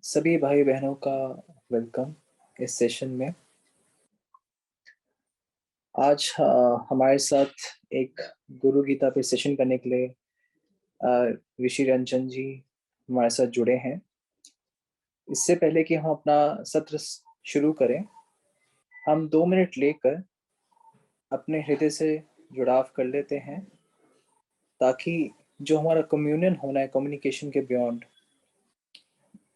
सभी भाई बहनों का वेलकम इस सेशन में। आज हमारे साथ एक गुरु गीता पे सेशन करने के लिए ऋषि रंजन जी हमारे साथ जुड़े हैं। इससे पहले कि हम अपना सत्र शुरू करें, हम 2 मिनट लेकर अपने हृदय से जुड़ाव कर लेते हैं, ताकि जो हमारा कम्युनियन होना है कम्युनिकेशन के बियॉन्ड,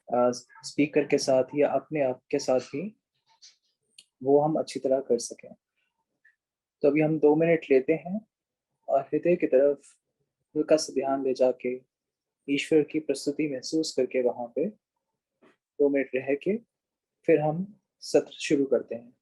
स्पीकर के साथ या अपने आप के साथ भी, वो हम अच्छी तरह कर सकें। तो अभी हम 2 मिनट लेते हैं और हृदय की तरफ हल्का सा ध्यान ले जाके ईश्वर की प्रस्तुति महसूस करके वहां पे 2 मिनट रह के फिर हम सत्र शुरू करते हैं।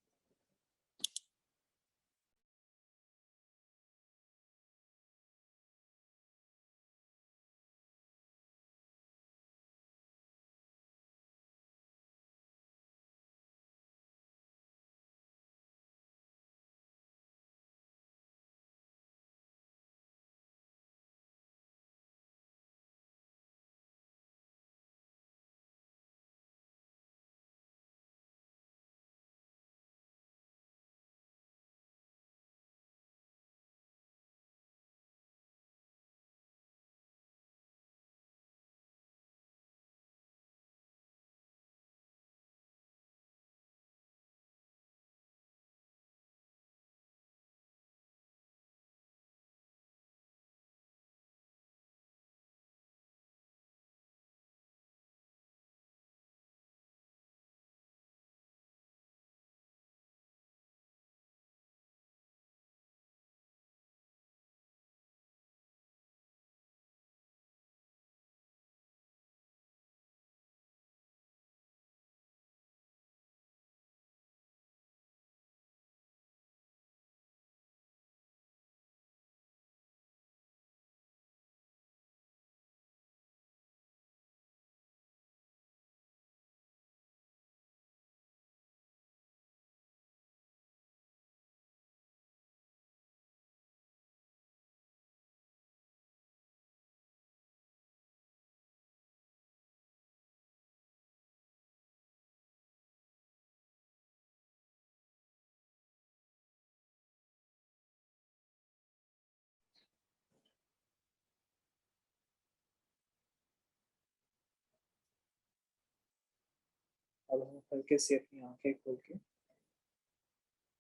अब हम हल्के से अपनी आंखें खोल के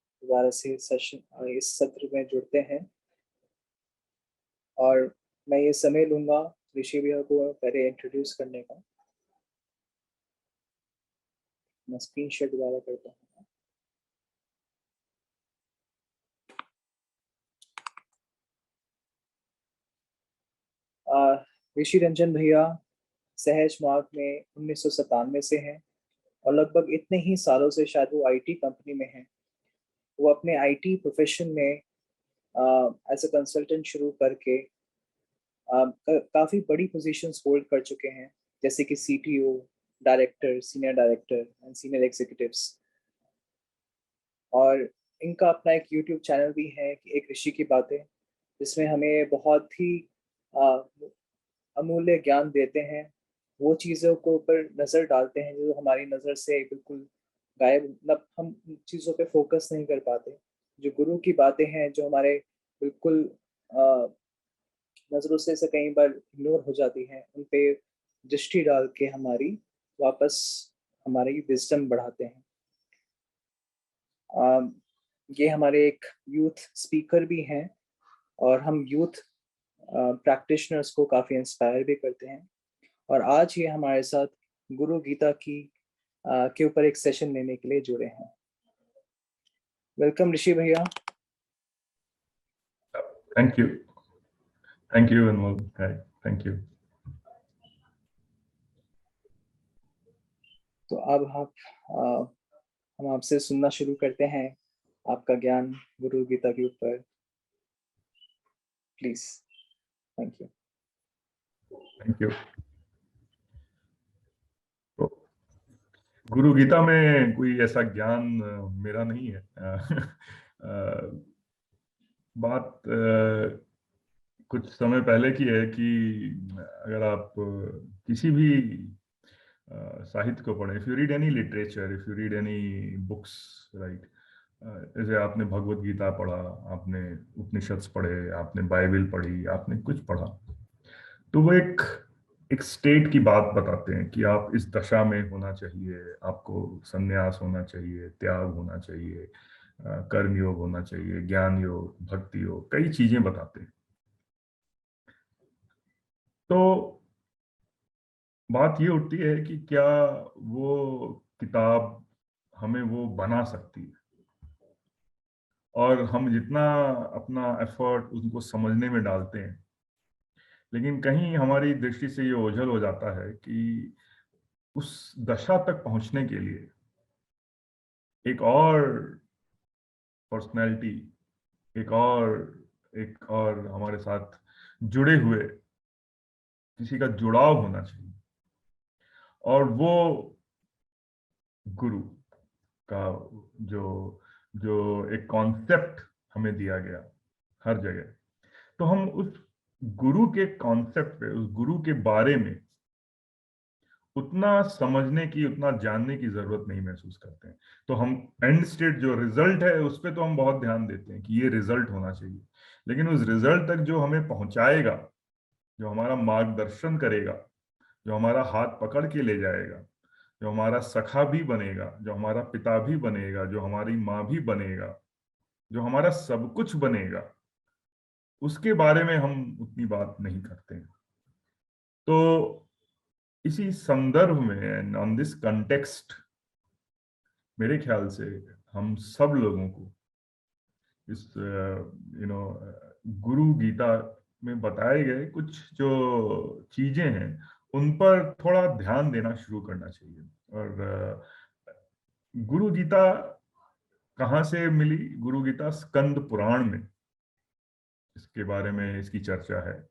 दोबारा से सेशन इस सत्र में जुड़ते हैं। और मैं ये समय लूंगा ऋषि भैया को पहले इंट्रोड्यूस करने का। मैं स्क्रीन शेयर दोबारा करता हूँ। ऋषि रंजन भैया सहज मार्ग में 1997 से हैं और लगभग इतने ही सालों से शायद वो आईटी कंपनी में हैं। वो अपने आईटी प्रोफेशन में एज अ कंसल्टेंट शुरू करके काफी बड़ी पोजीशंस होल्ड कर चुके हैं, जैसे कि CTO, director, senior director and senior executives. और इनका अपना एक यूट्यूब चैनल भी है कि एक ऋषि की बातें, जिसमें हमें बहुत ही अ, अमूल्य ज्ञान देते हैं। वो चीज़ों को ऊपर नज़र डालते हैं जो हमारी नज़र से बिल्कुल गायब, मतलब हम उन चीज़ों पे फोकस नहीं कर पाते। जो गुरु की बातें हैं जो हमारे बिल्कुल नज़रों से कई बार इग्नोर हो जाती हैं, उन पे दृष्टि डाल के हमारी वापस हमारी विजडम बढ़ाते हैं। अम, ये हमारे एक यूथ स्पीकर भी हैं और हम यूथ प्रैक्टिशनर्स को काफ़ी इंस्पायर भी करते हैं। और आज ये हमारे साथ गुरु गीता की के ऊपर एक सेशन लेने के लिए जुड़े हैं। वेलकम ऋषि भैया। Thank you. Thank you, Anmol. Hi. Thank you. तो अब हम आपसे सुनना शुरू करते हैं आपका ज्ञान गुरु गीता के ऊपर। Please. Thank you. Thank you. तो गुरु गीता में कोई ऐसा ज्ञान मेरा नहीं है। बात कुछ समय पहले की है कि अगर आप किसी भी साहित्य को पढ़ें, if you read any literature, if you read any books, right, जैसे आपने भगवत गीता पढ़ा, आपने उपनिषद पढ़े, आपने बाइबल पढ़ी, आपने कुछ पढ़ा, तो वो एक स्टेट की बात बताते हैं कि आप इस दशा में होना चाहिए, आपको संन्यास होना चाहिए, त्याग होना चाहिए, कर्म योग होना चाहिए, ज्ञान योग, भक्ति योग, कई चीजें बताते हैं। तो बात ये उठती है कि क्या वो किताब हमें वो बना सकती है, और हम जितना अपना एफर्ट उनको समझने में डालते हैं, लेकिन कहीं हमारी दृष्टि से ये ओझल हो जाता है कि उस दशा तक पहुंचने के लिए एक और पर्सनैलिटी, एक और हमारे साथ जुड़े हुए किसी का जुड़ाव होना चाहिए, और वो गुरु का जो जो एक कॉन्सेप्ट हमें दिया गया हर जगह, तो हम उस गुरु के कॉन्सेप्ट पे, उस गुरु के बारे में उतना समझने की, उतना जानने की जरूरत नहीं महसूस करते हैं। तो हम एंड स्टेट जो रिजल्ट है उस पर तो हम बहुत ध्यान देते हैं कि ये रिजल्ट होना चाहिए, लेकिन उस रिजल्ट तक जो हमें पहुंचाएगा, जो हमारा मार्गदर्शन करेगा, जो हमारा हाथ पकड़ के ले जाएगा, जो हमारा सखा भी बनेगा, जो हमारा पिता भी बनेगा, जो हमारी माँ भी बनेगा, जो हमारा सब कुछ बनेगा, उसके बारे में हम उतनी बात नहीं करते हैं। तो इसी संदर्भ में, ऑन दिस कंटेक्स्ट, मेरे ख्याल से हम सब लोगों को इस गुरु गीता में बताए गए कुछ जो चीजें हैं उन पर थोड़ा ध्यान देना शुरू करना चाहिए। और गुरु गीता कहाँ से मिली? गुरु गीता स्कंद पुराण में इसके बारे में इसकी चर्चा है,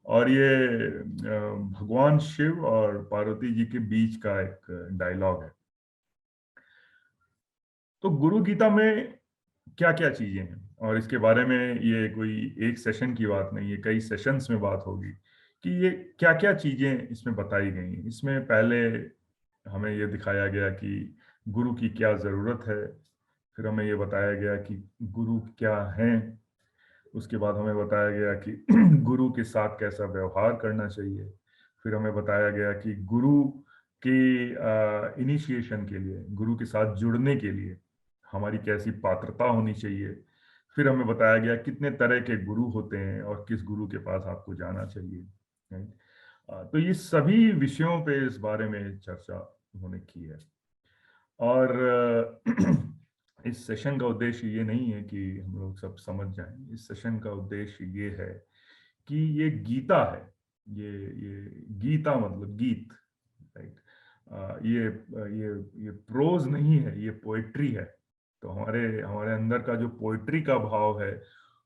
और ये भगवान शिव और पार्वती जी के बीच का एक डायलॉग है। तो गुरु गीता में क्या क्या चीजें हैं, और इसके बारे में ये कोई एक सेशन की बात नहीं है, कई सेशंस में बात होगी कि ये क्या क्या चीजें इसमें बताई गई हैं। इसमें पहले हमें ये दिखाया गया कि गुरु की क्या जरूरत है, फिर हमें ये बताया गया कि गुरु क्या हैं, उसके बाद हमें बताया गया कि गुरु के साथ कैसा व्यवहार करना चाहिए, फिर हमें बताया गया कि गुरु के इनिशिएशन के लिए, गुरु के साथ जुड़ने के लिए हमारी कैसी पात्रता होनी चाहिए, फिर हमें बताया गया कितने तरह के गुरु होते हैं और किस गुरु के पास आपको जाना चाहिए। right? तो ये सभी विषयों पे इस बारे में चर्चा उन्होंने की है। और इस सेशन का उद्देश्य ये नहीं है कि हम लोग सब समझ जाएं, इस सेशन का उद्देश्य ये है कि ये गीता है, ये गीता मतलब गीत, राइट, ये प्रोज नहीं है, ये पोएट्री है। तो हमारे हमारे अंदर का जो पोएट्री का भाव है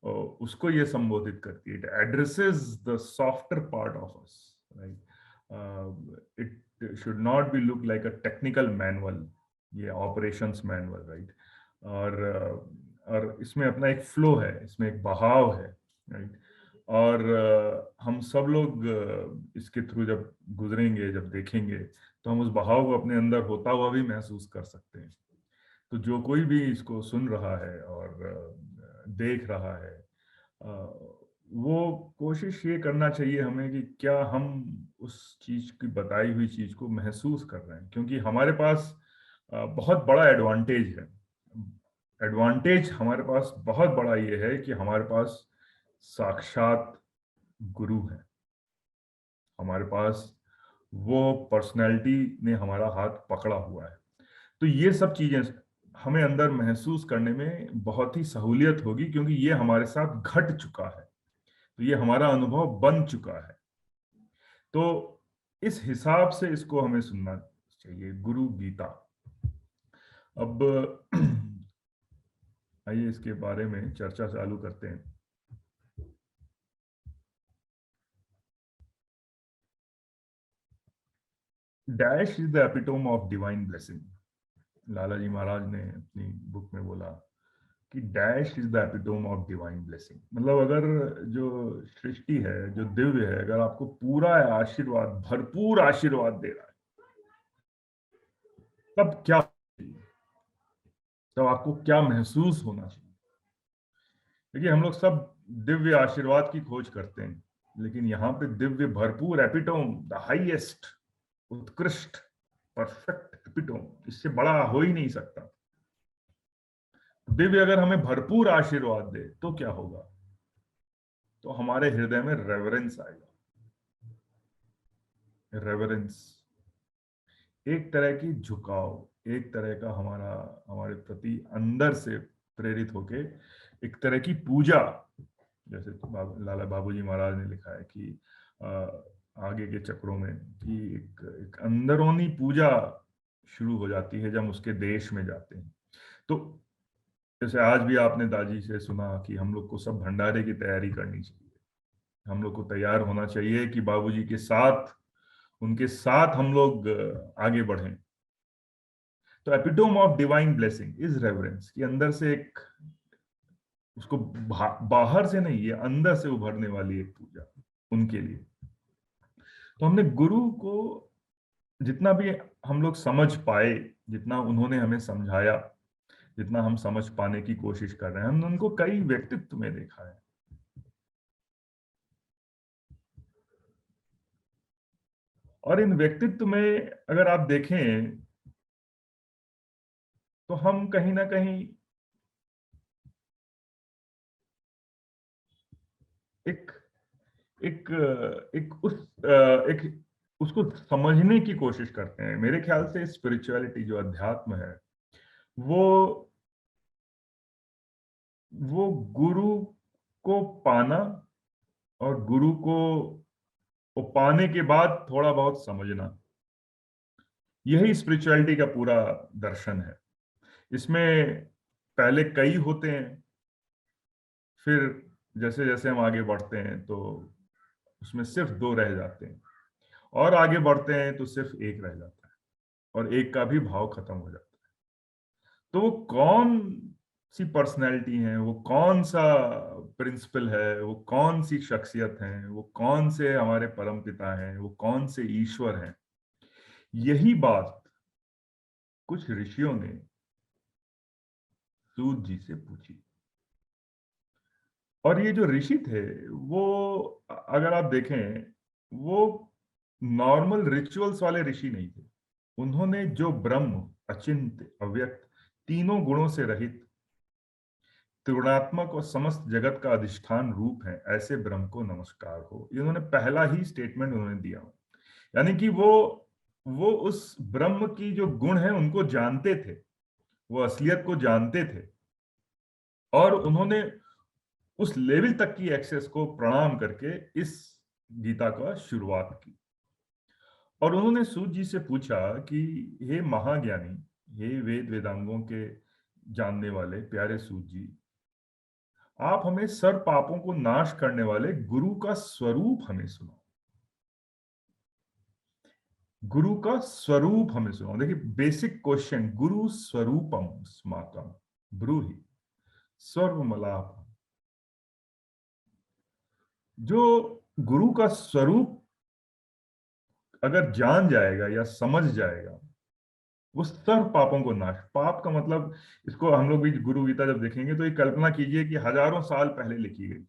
उसको ये संबोधित करती है। It addresses the softer part of us, right. It should not be look like a technical manual, ये ऑपरेशंस मैनुअल, राइट। और इसमें अपना एक फ्लो है, इसमें एक बहाव है, राइट। और हम सब लोग इसके थ्रू जब गुजरेंगे, जब देखेंगे, तो हम उस बहाव को अपने अंदर होता हुआ भी महसूस कर सकते हैं। तो जो कोई भी इसको सुन रहा है और देख रहा है, वो कोशिश ये करना चाहिए हमें कि क्या हम उस चीज की, बताई हुई चीज को महसूस कर रहे हैं, क्योंकि हमारे पास बहुत बड़ा एडवांटेज है। एडवांटेज हमारे पास बहुत बड़ा ये है कि हमारे पास साक्षात गुरु है, हमारे पास वो पर्सनैलिटी ने हमारा हाथ पकड़ा हुआ है। तो ये सब चीजें हमें अंदर महसूस करने में बहुत ही सहूलियत होगी, क्योंकि ये हमारे साथ घट चुका है, तो ये हमारा अनुभव बन चुका है। तो इस हिसाब से इसको हमें सुनना चाहिए, गुरु गीता। अब आइए इसके बारे में चर्चा चालू करते हैं। Dash is the epitome of divine blessing. Lala ji Maharaj ने अपनी बुक में बोला कि dash is the epitome of divine blessing. मतलब अगर जो सृष्टि है, जो दिव्य है, अगर आपको पूरा आशीर्वाद, भरपूर आशीर्वाद दे रहा है, तब क्या, तब आपको क्या महसूस होना चाहिए? देखिए, हम लोग सब दिव्य आशीर्वाद की खोज करते हैं, लेकिन यहाँ पे दिव्य भरपूर एपिटोम, द हाईएस्ट, उत्कृष्ट, परफेक्ट एपिटोम, इससे बड़ा हो ही नहीं सकता। दिव्य अगर हमें भरपूर आशीर्वाद दे तो क्या होगा? तो हमारे हृदय में रेवरेंस आएगा। रेवरेंस, एक तरह की झुकाव, एक तरह का हमारे प्रति अंदर से प्रेरित होके एक तरह की पूजा। जैसे लाला बाबूजी महाराज ने लिखा है कि आगे के चक्रों में कि एक अंदरूनी पूजा शुरू हो जाती है जब हम उसके देश में जाते हैं। तो जैसे आज भी आपने दादी से सुना कि हम लोग को सब भंडारे की तैयारी करनी चाहिए, हम लोग को तैयार होना चाहिए कि बाबूजी के साथ, उनके साथ हम लोग आगे बढ़ें। तो epitome of divine blessing is reverence, कि अंदर से एक, उसको बाहर से नहीं, ये अंदर से उभरने वाली एक पूजा उनके लिए। तो हमने गुरु को जितना भी हम लोग समझ पाए, जितना उन्होंने हमें समझाया, जितना हम समझ पाने की कोशिश कर रहे हैं, हमने उनको कई व्यक्तित्व में देखा है। और इन व्यक्तित्व में अगर आप देखें तो हम कहीं ना कहीं एक एक एक उस एक उसको समझने की कोशिश करते हैं। मेरे ख्याल से स्पिरिचुअलिटी, जो अध्यात्म है, वो वो गुरु को पाना, और गुरु को वो पाने के बाद थोड़ा बहुत समझना, यही स्पिरिचुअलिटी का पूरा दर्शन है। इसमें पहले कई होते हैं, फिर जैसे जैसे हम आगे बढ़ते हैं तो उसमें सिर्फ दो रह जाते हैं, और आगे बढ़ते हैं तो सिर्फ एक रह जाता है, और एक का भी भाव खत्म हो जाता है। तो वो कौन सी पर्सनैलिटी है, वो कौन सा प्रिंसिपल है, वो कौन सी शख्सियत है, वो कौन से हमारे परम पिता हैं, वो कौन से ईश्वर हैं, यही बात कुछ ऋषियों ने सूत जी से पूछी। और ये जो ऋषि थे, वो अगर आप देखें, वो नॉर्मल रिचुअल्स वाले ऋषि नहीं थे। उन्होंने जो ब्रह्म, अचिंत्य, अव्यक्त, तीनों गुणों से रहित, त्रिगुणात्मक और समस्त जगत का अधिष्ठान रूप है, ऐसे ब्रह्म को नमस्कार हो, ये उन्होंने पहला ही स्टेटमेंट उन्होंने दिया। यानी कि वो उस ब्रह्म की जो गुण है उनको जानते थे, वो असलियत को जानते थे, और उन्होंने उस लेवल तक की एक्सेस को प्रणाम करके इस गीता का शुरुआत की। और उन्होंने सूत जी से पूछा कि हे महाज्ञानी, हे वेद वेदांगों के जानने वाले प्यारे सूत जी, आप हमें सर्व पापों को नाश करने वाले गुरु का स्वरूप हमें सुनाओ। गुरु का स्वरूप हमें सुनाओ। देखिए, बेसिक क्वेश्चन, गुरु स्वरूपम स्माकम ब्रूहि सर्वमलाप। जो गुरु का स्वरूप अगर जान जाएगा या समझ जाएगा, वो सर्व पापों को नाश। पाप का मतलब, इसको हम लोग भी गुरु गीता जब देखेंगे तो ये कल्पना कीजिए कि हजारों साल पहले लिखी गई।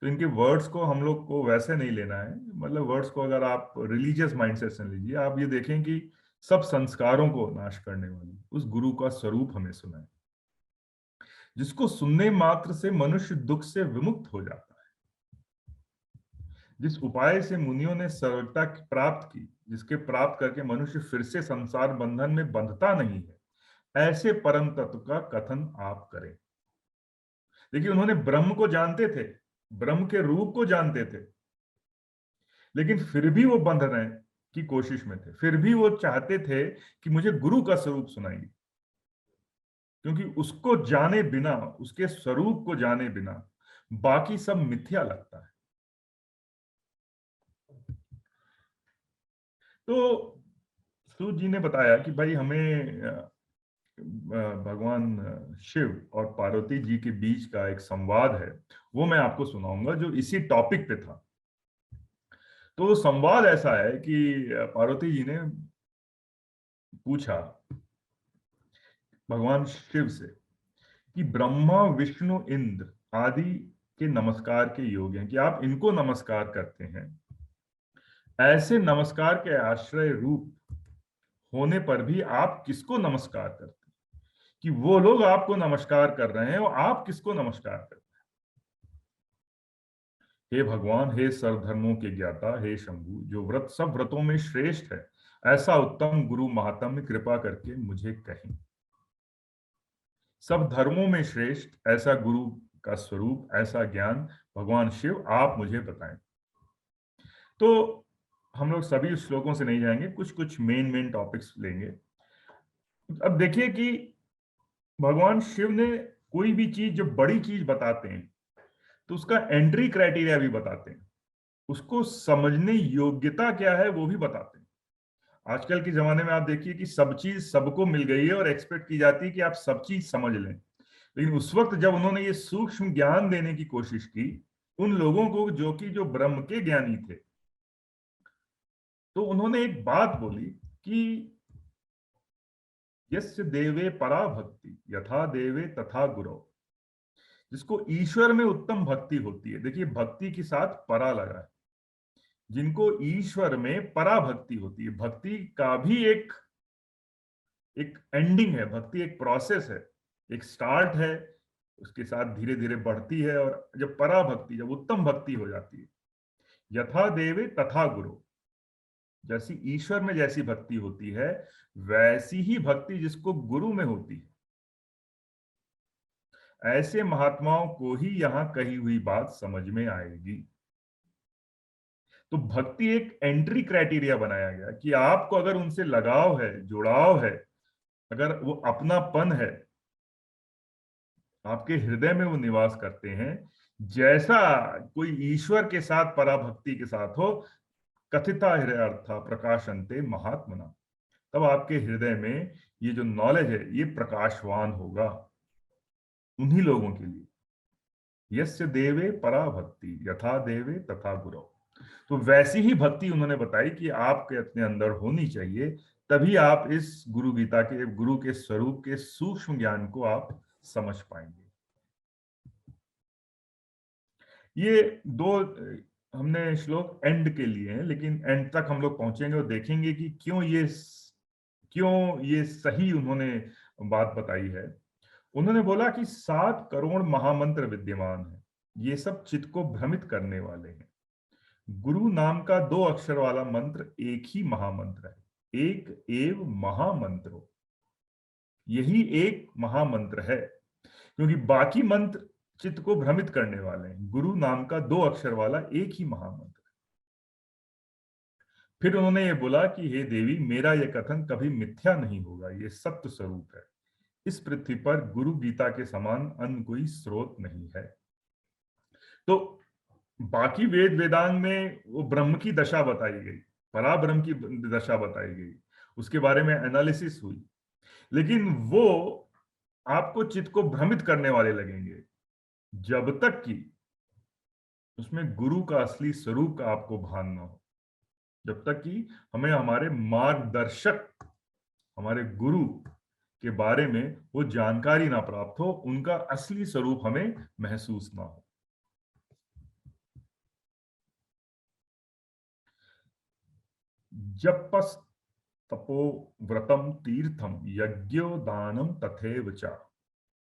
तो इनके वर्ड्स को हम लोग को वैसे नहीं लेना है, मतलब वर्ड्स को अगर आप रिलीजियस माइंडसेट से लीजिए, आप ये देखें कि सब संस्कारों को नाश करने वाली उस गुरु का स्वरूप हमें सुनाए, जिसको सुनने मात्र से मनुष्य दुख से विमुक्त हो जाता है, जिस उपाय से मुनियों ने सर्वज्ञता प्राप्त की, जिसके प्राप्त करके मनुष्य फिर से संसार बंधन में बंधता नहीं है, ऐसे परम तत्व का कथन आप करें। देखिए, उन्होंने ब्रह्म को जानते थे, ब्रह्म के रूप को जानते थे, लेकिन फिर भी वो बंधने की कोशिश में थे, फिर भी वो चाहते थे कि मुझे गुरु का स्वरूप सुनाइए, क्योंकि उसको जाने बिना, उसके स्वरूप को जाने बिना बाकी सब मिथ्या लगता है। तो सूत जी ने बताया कि भाई हमें भगवान शिव और पार्वती जी के बीच का एक संवाद है, वो मैं आपको सुनाऊंगा, जो इसी टॉपिक पे था। तो वो संवाद ऐसा है कि पार्वती जी ने पूछा भगवान शिव से कि ब्रह्मा विष्णु इंद्र आदि के नमस्कार के योग्य हैं, कि आप इनको नमस्कार करते हैं। ऐसे नमस्कार के आश्रय रूप होने पर भी आप किसको नमस्कार करते हैं, कि वो लोग आपको नमस्कार कर रहे हैं और आप किसको नमस्कार करते हैं। हे भगवान, हे सर्वधर्मों के ज्ञाता, हे शंभु, जो व्रत सब व्रतों में श्रेष्ठ है, ऐसा उत्तम गुरु महात्म्य कृपा करके मुझे कहें। सब धर्मों में श्रेष्ठ ऐसा गुरु का स्वरूप, ऐसा ज्ञान भगवान शिव आप मुझे बताएं। तो हम लोग सभी श्लोकों से नहीं जाएंगे, कुछ कुछ मेन टॉपिक्स लेंगे। अब देखिए कि भगवान शिव ने कोई भी चीज, जब बड़ी चीज बताते हैं तो उसका एंट्री क्राइटेरिया भी बताते हैं, उसको समझने योग्यता क्या है वो भी बताते हैं। आजकल के जमाने में आप देखिए कि सब चीज सबको मिल गई है और एक्सपेक्ट की जाती है कि आप सब चीज समझ लें। लेकिन उस वक्त जब उन्होंने ये सूक्ष्म ज्ञान देने की कोशिश की उन लोगों को जो ब्रह्म के ज्ञानी थे, तो उन्होंने एक बात बोली कि यस्य देवे परा भक्ति यथा देवे तथा गुरु, जिसको ईश्वर में उत्तम भक्ति होती है। देखिए, भक्ति के साथ परा लगा है, जिनको ईश्वर में परा भक्ति होती है। भक्ति का भी एक एक एंडिंग है, भक्ति एक प्रोसेस है, एक स्टार्ट है, उसके साथ धीरे धीरे बढ़ती है, और जब परा भक्ति, जब उत्तम भक्ति हो जाती है, यथा देवे तथा गुरु, जैसी ईश्वर में जैसी भक्ति होती है वैसी ही भक्ति जिसको गुरु में होती है, ऐसे महात्माओं को ही यहां कही हुई बात समझ में आएगी। तो भक्ति एक एंट्री क्राइटेरिया बनाया गया कि आपको अगर उनसे लगाव है, जुड़ाव है, अगर वो अपनापन है, आपके हृदय में वो निवास करते हैं, जैसा कोई ईश्वर के साथ पराभक्ति के साथ हो, कथिता हृदयार्था प्रकाशन्ते महात्मना, तब आपके हृदय में ये जो नॉलेज है ये प्रकाशवान होगा उन्हीं लोगों के लिए। यस्य देवे परा भक्ति यथा देवे तथा गुरु, तो वैसी ही भक्ति उन्होंने बताई कि आपके अपने अंदर होनी चाहिए, तभी आप इस गुरु गीता के, गुरु के स्वरूप के सूक्ष्म ज्ञान को आप समझ पाएंगे। ये दो हमने श्लोक एंड के लिए हैं, लेकिन एंड तक हम लोग पहुंचेंगे और देखेंगे कि क्यों ये सही उन्होंने बात बताई है। उन्होंने बोला कि 7 करोड़ महामंत्र विद्यमान है, ये सब चित्त को भ्रमित करने वाले हैं। गुरु नाम का 2 अक्षर वाला मंत्र एक ही महामंत्र है, एक एव महामंत्रो, यही एक महामंत्र है, क्योंकि बाकी मंत्र चित्त को भ्रमित करने वाले हैं। गुरु नाम का 2 अक्षर वाला एक ही महामंत्र। फिर उन्होंने ये बोला कि हे देवी, मेरा यह कथन कभी मिथ्या नहीं होगा, ये सत्य स्वरूप है। इस पृथ्वी पर गुरु गीता के समान अन्य कोई स्रोत नहीं है। तो बाकी वेद वेदांग में वो ब्रह्म की दशा बताई गई, पराब्रह्म की दशा बताई गई, उसके बारे में एनालिसिस हुई, लेकिन वो आपको चित्त को भ्रमित करने वाले लगेंगे जब तक कि उसमें गुरु का असली स्वरूप का आपको भान न हो, जब तक कि हमें हमारे मार्गदर्शक, हमारे गुरु के बारे में वो जानकारी ना प्राप्त हो, उनका असली स्वरूप हमें महसूस ना हो। जपस तपो व्रतम तीर्थम यज्ञो दानम तथैव च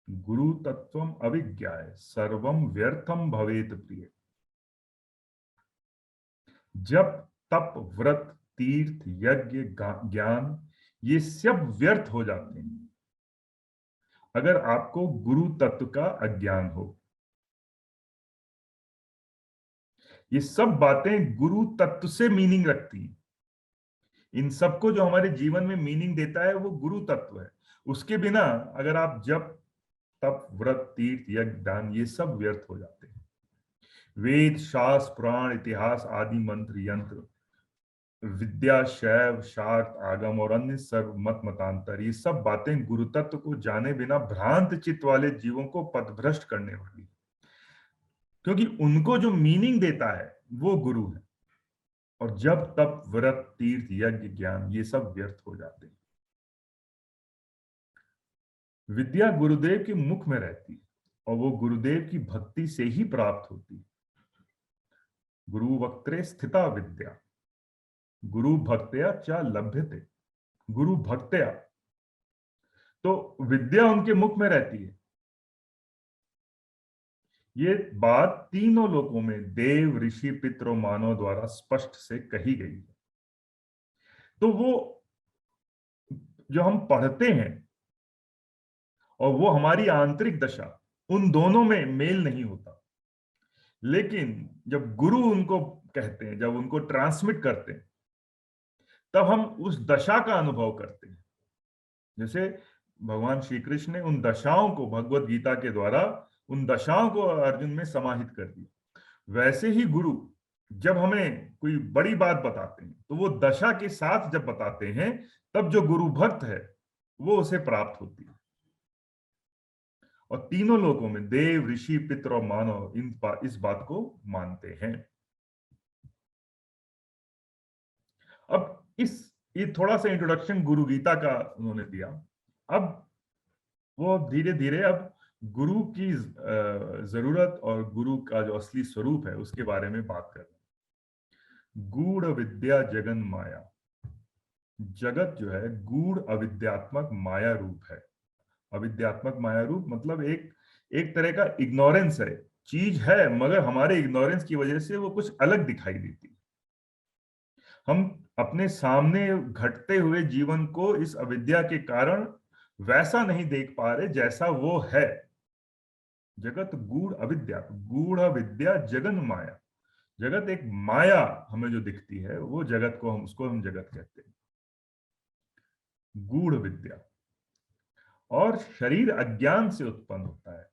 गुरु तत्वम अविज्ञाय सर्वम व्यर्थम भवेत प्रिय। जप, तप, व्रत, तीर्थ, यज्ञ, ज्ञान, ये सब व्यर्थ हो जाते हैं अगर आपको गुरु तत्व का अज्ञान हो। ये सब बातें गुरु तत्व से मीनिंग रखती हैं। इन सबको जो हमारे जीवन में मीनिंग देता है वो गुरु तत्व है। उसके बिना अगर आप जप, तप, व्रत, तीर्थ, यज्ञ, दान, ये सब व्यर्थ हो जाते हैं। वेद, शास्त्र, पुराण, इतिहास आदि मंत्र, यंत्र, विद्या, शैव, शाक्त, आगम और अन्य सर्व मत मतांतर, ये सब बातें गुरु तत्व को जाने बिना भ्रांत चित्त वाले जीवों को पथभ्रष्ट करने वाली, क्योंकि उनको जो मीनिंग देता है वो गुरु है। और जब तप, व्रत, तीर्थ, यज्ञ, ज्ञान, ये सब व्यर्थ हो जाते हैं। विद्या गुरुदेव के मुख में रहती है और वो गुरुदेव की भक्ति से ही प्राप्त होती है। गुरु वक्त्रे स्थिता विद्या गुरु भक्त्या च लभ्यते। गुरु भक्त्या, तो विद्या उनके मुख में रहती है। ये बात तीनों लोकों में देव, ऋषि, पितर और मानव द्वारा स्पष्ट से कही गई है। तो वो जो हम पढ़ते हैं और वो हमारी आंतरिक दशा, उन दोनों में मेल नहीं होता। लेकिन जब गुरु उनको कहते हैं, जब उनको ट्रांसमिट करते हैं, तब हम उस दशा का अनुभव करते हैं। जैसे भगवान श्री कृष्ण ने उन दशाओं को भगवत गीता के द्वारा, उन दशाओं को अर्जुन में समाहित कर दिया। वैसे ही गुरु जब हमें कोई बड़ी बात बताते हैं तो वो दशा के साथ जब बताते हैं, तब जो गुरु भक्त है वो उसे प्राप्त होती है। और तीनों लोकों में देव, ऋषि, पितर और मानव इस बात को मानते हैं। अब ये थोड़ा सा इंट्रोडक्शन गुरु गीता का उन्होंने दिया। अब वो धीरे धीरे अब गुरु की जरूरत और गुरु का जो असली स्वरूप है उसके बारे में बात कर रहे हैं। गूढ़ विद्या जगन माया। जगत जो है गूढ़ अविद्यात्मक माया रूप है। अविद्यात्मक माया रूप मतलब एक तरह का इग्नोरेंस है। चीज है मगर हमारे इग्नोरेंस की वजह से वो कुछ अलग दिखाई देती है। हम अपने सामने घटते हुए जीवन को इस अविद्या के कारण वैसा नहीं देख पा रहे जैसा वो है। जगत गूढ़ अविद्या, गूढ़ विद्या जगन माया। जगत एक माया हमें जो दिखती है वो जगत को हम जगत कहते हैं। गूढ़ विद्या। और शरीर अज्ञान से उत्पन्न होता है।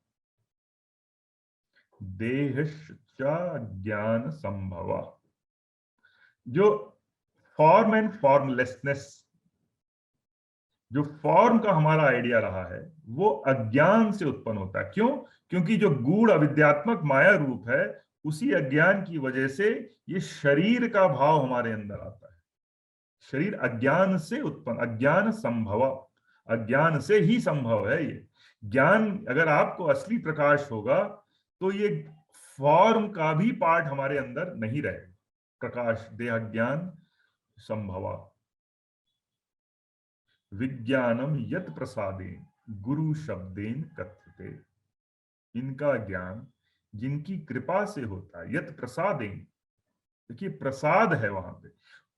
देहश्च ज्ञान संभवा। जो फॉर्म एंड फॉर्मलेसनेस, जो फॉर्म का हमारा आइडिया रहा है वो अज्ञान से उत्पन्न होता है। क्यों? क्योंकि जो गूढ़ अविद्यात्मक माया रूप है उसी अज्ञान की वजह से ये शरीर का भाव हमारे अंदर आता है। शरीर अज्ञान से उत्पन्न, अज्ञान संभव, अज्ञान से ही संभव है ये ज्ञान। अगर आपको असली प्रकाश होगा तो ये फॉर्म का भी पार्ट हमारे अंदर नहीं रहेगा। प्रकाश देह ज्ञान संभवा। विज्ञानम यत प्रसादेन गुरु शब्देन कथ्यते। इनका ज्ञान जिनकी कृपा से होता है, यत प्रसादेन, देखिए प्रसाद है वहां पे।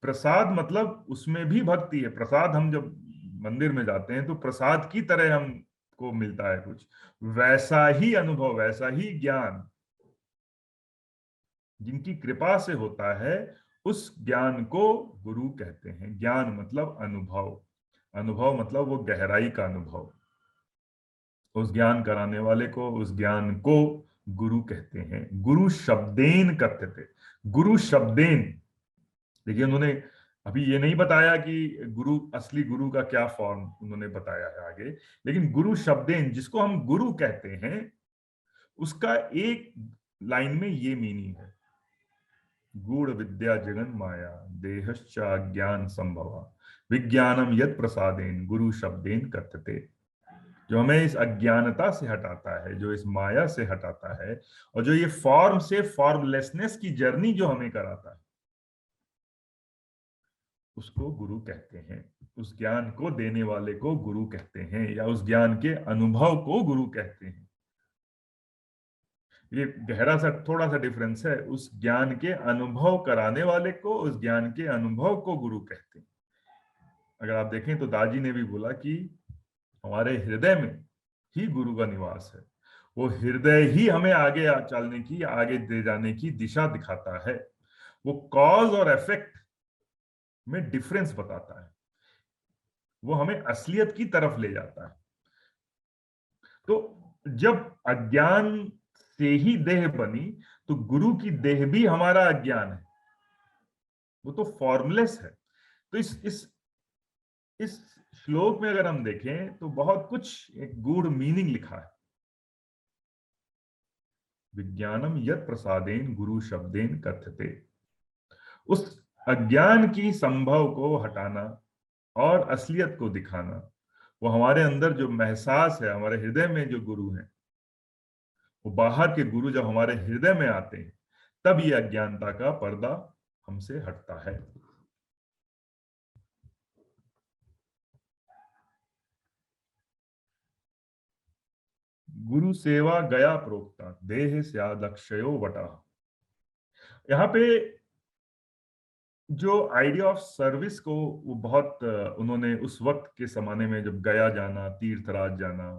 प्रसाद मतलब उसमें भी भक्ति है। प्रसाद हम जब मंदिर में जाते हैं तो प्रसाद की तरह हमको मिलता है कुछ, वैसा ही अनुभव, वैसा ही ज्ञान जिनकी कृपा से होता है उस ज्ञान को गुरु कहते हैं। ज्ञान मतलब अनुभव, अनुभव मतलब वो गहराई का अनुभव। उस ज्ञान कराने वाले को, उस ज्ञान को गुरु कहते हैं। गुरु शब्देन कथ्यते। गुरु शब्देन, देखिए उन्होंने अभी ये नहीं बताया कि गुरु, असली गुरु का क्या फॉर्म उन्होंने बताया है आगे, लेकिन गुरु शब्देन, जिसको हम गुरु कहते हैं, उसका एक लाइन में ये मीनिंग है। गूढ़ विद्या जगन माया देहश्चा ज्ञान संभवा विज्ञानम यद प्रसादेन गुरु शब्देन कथ्यते। जो हमें इस अज्ञानता से हटाता है, जो इस माया से हटाता है, और जो ये फॉर्म से फॉर्मलेसनेस की जर्नी जो हमें कराता है, उसको गुरु कहते हैं। उस ज्ञान को देने वाले को गुरु कहते हैं, या उस ज्ञान के अनुभव को गुरु कहते हैं। ये गहरा सा थोड़ा सा डिफरेंस है। उस ज्ञान के अनुभव कराने वाले को, उस ज्ञान के अनुभव को गुरु कहते हैं। अगर आप देखें तो दाजी ने भी बोला कि हमारे हृदय में ही गुरु का निवास है। वो हृदय ही हमें आगे चलने की, आगे दे जाने की दिशा दिखाता है। वो कॉज और इफेक्ट में डिफरेंस बताता है। वो हमें असलियत की तरफ ले जाता है। तो जब अज्ञान से ही देह बनी तो गुरु की देह भी हमारा अज्ञान है। वो तो फॉर्मलेस है। तो इस श्लोक में अगर हम देखें तो बहुत कुछ एक गूढ़ मीनिंग लिखा है। विज्ञानम यत् प्रसादेन गुरु शब्देन कथ्यते। उस अज्ञान की संभव को हटाना और असलियत को दिखाना वो हमारे अंदर जो एहसास है, हमारे हृदय में जो गुरु है, वो बाहर के गुरु जब हमारे हृदय में आते हैं, तब ये अज्ञानता का पर्दा हमसे हटता है। गुरु सेवा गया प्रोक्ता, देह स्यादक्षयो वटा। यहाँ पे जो आइडिया ऑफ सर्विस को वो बहुत उन्होंने उस वक्त के जमाने में, जब गया जाना, तीर्थराज जाना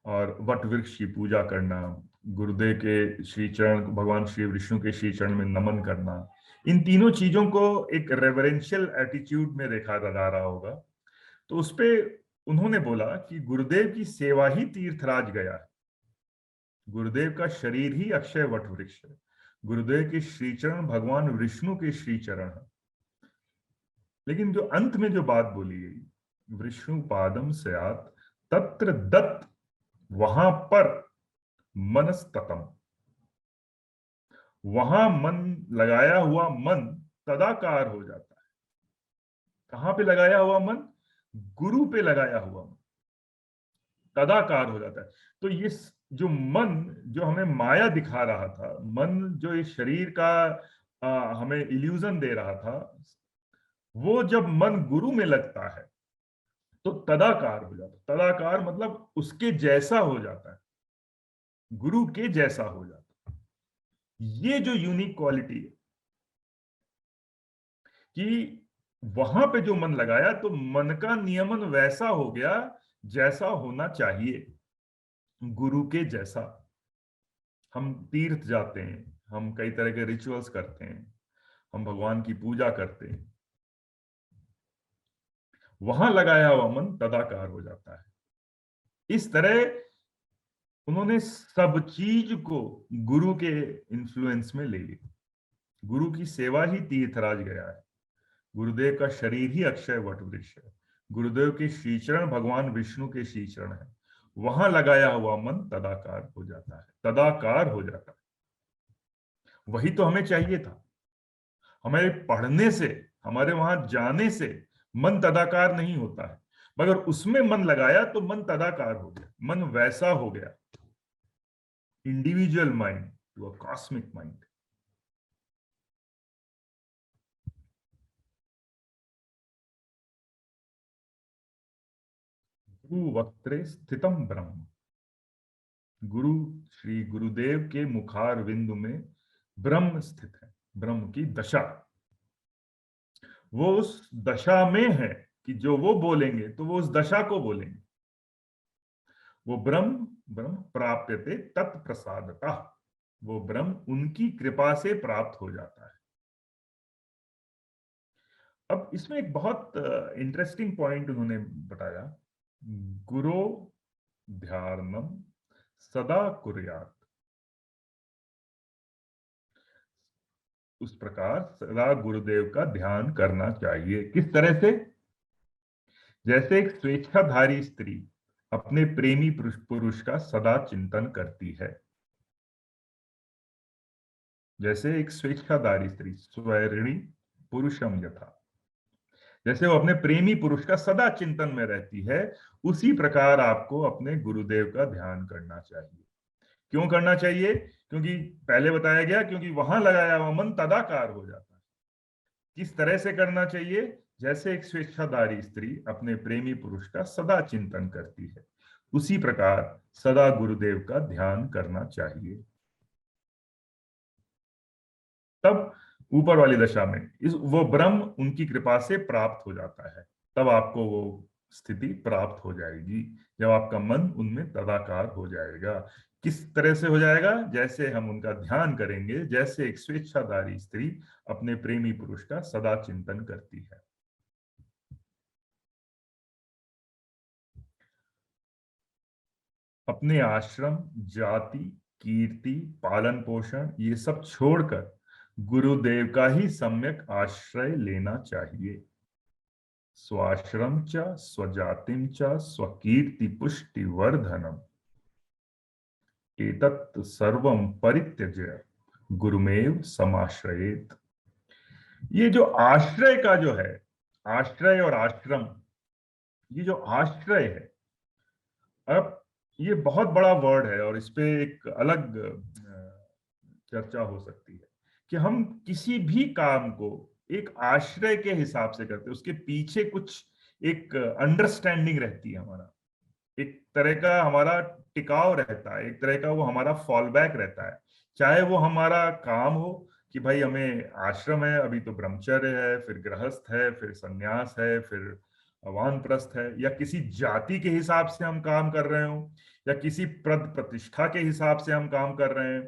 और वट वृक्ष की पूजा करना, गुरुदेव के श्री चरण, भगवान श्री विष्णु के श्री चरण में नमन करना, इन तीनों चीजों को एक रेवरेंशियल एटीट्यूड में देखा जा रहा होगा। तो उस पे उन्होंने बोला कि गुरुदेव की सेवा ही तीर्थराज गया है, गुरुदेव का शरीर ही अक्षय वट वृक्ष है, गुरुदेव के श्री चरण भगवान विष्णु के श्री चरण है। लेकिन जो अंत में जो बात बोली गई, विष्णु पादम स्यात् तत्र दत्त, वहां पर मनस्ततम, वहां मन लगाया हुआ मन तदाकार हो जाता है। कहां पे लगाया हुआ मन? गुरु पे लगाया हुआ मन तदाकार हो जाता है। तो ये जो मन जो हमें माया दिखा रहा था, मन जो इस शरीर का हमें इल्यूजन दे रहा था, वो जब मन गुरु में लगता है तो तदाकार हो जाता है। तदाकार मतलब उसके जैसा हो जाता है, गुरु के जैसा हो जाता है। ये जो यूनिक क्वालिटी है कि वहां पे जो मन लगाया तो मन का नियमन वैसा हो गया जैसा होना चाहिए, गुरु के जैसा। हम तीर्थ जाते हैं, हम कई तरह के रिचुअल्स करते हैं, हम भगवान की पूजा करते हैं, वहां लगाया हुआ मन तदाकार हो जाता है। इस तरह उन्होंने सब चीज को गुरु के इन्फ्लुएंस में ले लिया। गुरु की सेवा ही तीर्थराज गया है, गुरुदेव का शरीर ही अक्षय वट वृक्ष है, गुरुदेव के श्रीचरण भगवान विष्णु के श्रीचरण है, वहां लगाया हुआ मन तदाकार हो जाता है, तदाकार हो जाता है। वही तो हमें चाहिए था। हमारे पढ़ने से, हमारे वहां जाने से मन तदाकार नहीं होता है, मगर उसमें मन लगाया तो मन तदाकार हो गया, मन वैसा हो गया, individual mind to a cosmic mind. गुरु वक्त्रे स्थितम ब्रह्म, गुरु श्री गुरुदेव के मुखार बिंदु में ब्रह्म स्थित है, ब्रह्म की दशा। वो उस दशा में है कि जो वो बोलेंगे तो वो उस दशा को बोलेंगे। वो ब्रह्म ब्रह्म प्राप्यते तत्प्रसादतः, वो ब्रह्म उनकी कृपा से प्राप्त हो जाता है। अब इसमें एक बहुत इंटरेस्टिंग पॉइंट उन्होंने बताया, गुरु ध्यानम सदा कुर्यात्, उस प्रकार सदा गुरुदेव का ध्यान करना चाहिए। किस तरह से? जैसे एक स्वेच्छाधारी स्त्री अपने प्रेमी पुरुष का सदा चिंतन करती है, जैसे एक स्वेच्छाधारी स्त्री, स्वैरिणी पुरुषम यथा, जैसे वो अपने प्रेमी पुरुष का सदा चिंतन में रहती है, उसी प्रकार आपको अपने गुरुदेव का ध्यान करना चाहिए। क्यों करना चाहिए? क्योंकि पहले बताया गया, क्योंकि वहां लगाया हुआ मन तदाकार हो जाता है। किस तरह से करना चाहिए? जैसे एक स्वेच्छाधारी स्त्री अपने प्रेमी पुरुष का सदा चिंतन करती है, उसी प्रकार सदा गुरुदेव का ध्यान करना चाहिए। तब ऊपर वाली दशा में वो ब्रह्म उनकी कृपा से प्राप्त हो जाता है, तब आपको वो स्थिति प्राप्त हो जाएगी जब आपका मन उनमें तदाकार हो जाएगा। किस तरह से हो जाएगा? जैसे हम उनका ध्यान करेंगे, जैसे एक स्वेच्छाधारी स्त्री अपने प्रेमी पुरुष का सदा चिंतन करती है। अपने आश्रम, जाति, कीर्ति, पालन पोषण ये सब छोड़कर गुरुदेव का ही सम्यक आश्रय लेना चाहिए। स्वाश्रम च स्वजातिम च स्वकीर्ति पुष्टि वर्धनम एतत् सर्वं परित्यज्य गुरुमेव समाश्रयेत। ये जो आश्रय का जो है, आश्रय और आश्रम, ये जो आश्रय है, अब ये बहुत बड़ा वर्ड है और इस पे एक अलग चर्चा हो सकती है कि हम किसी भी काम को एक आश्रय के हिसाब से करते हैं, उसके पीछे कुछ एक अंडरस्टैंडिंग रहती है, हमारा एक तरह का हमारा टिकाव रहता है, एक तरह का वो हमारा फॉल बैक रहता है। चाहे वो हमारा काम हो कि भाई हमें आश्रम है, अभी तो ब्रह्मचर्य है, फिर गृहस्थ है, फिर सन्यास है, फिर वानप्रस्थ है, या किसी जाति के हिसाब से हम काम कर रहे हो, या किसी पद प्रतिष्ठा के हिसाब से हम काम कर रहे हैं,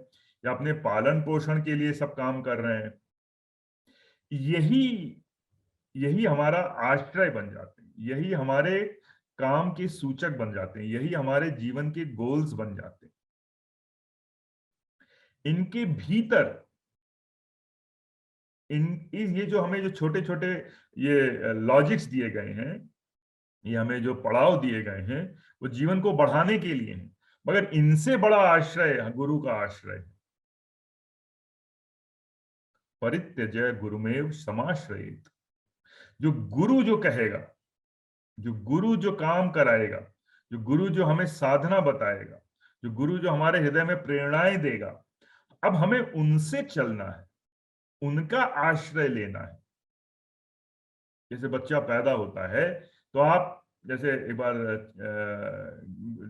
या अपने पालन पोषण के लिए सब काम कर रहे हैं, यही यही हमारा आश्रय बन जाते हैं, यही हमारे काम के सूचक बन जाते हैं, यही हमारे जीवन के गोल्स बन जाते हैं। इनके भीतर ये जो हमें जो छोटे छोटे ये लॉजिक्स दिए गए हैं, ये हमें जो पड़ाव दिए गए हैं, वो जीवन को बढ़ाने के लिए हैं, मगर इनसे बड़ा आश्रय गुरु का आश्रय है। परित्यज्य गुरुमेव समाश्रयेत। जो गुरु जो कहेगा, जो गुरु जो काम कराएगा, जो गुरु जो हमें साधना बताएगा, जो गुरु जो हमारे हृदय में प्रेरणाएं देगा, अब हमें उनसे चलना है, उनका आश्रय लेना है। जैसे बच्चा पैदा होता है तो आप, जैसे एक बार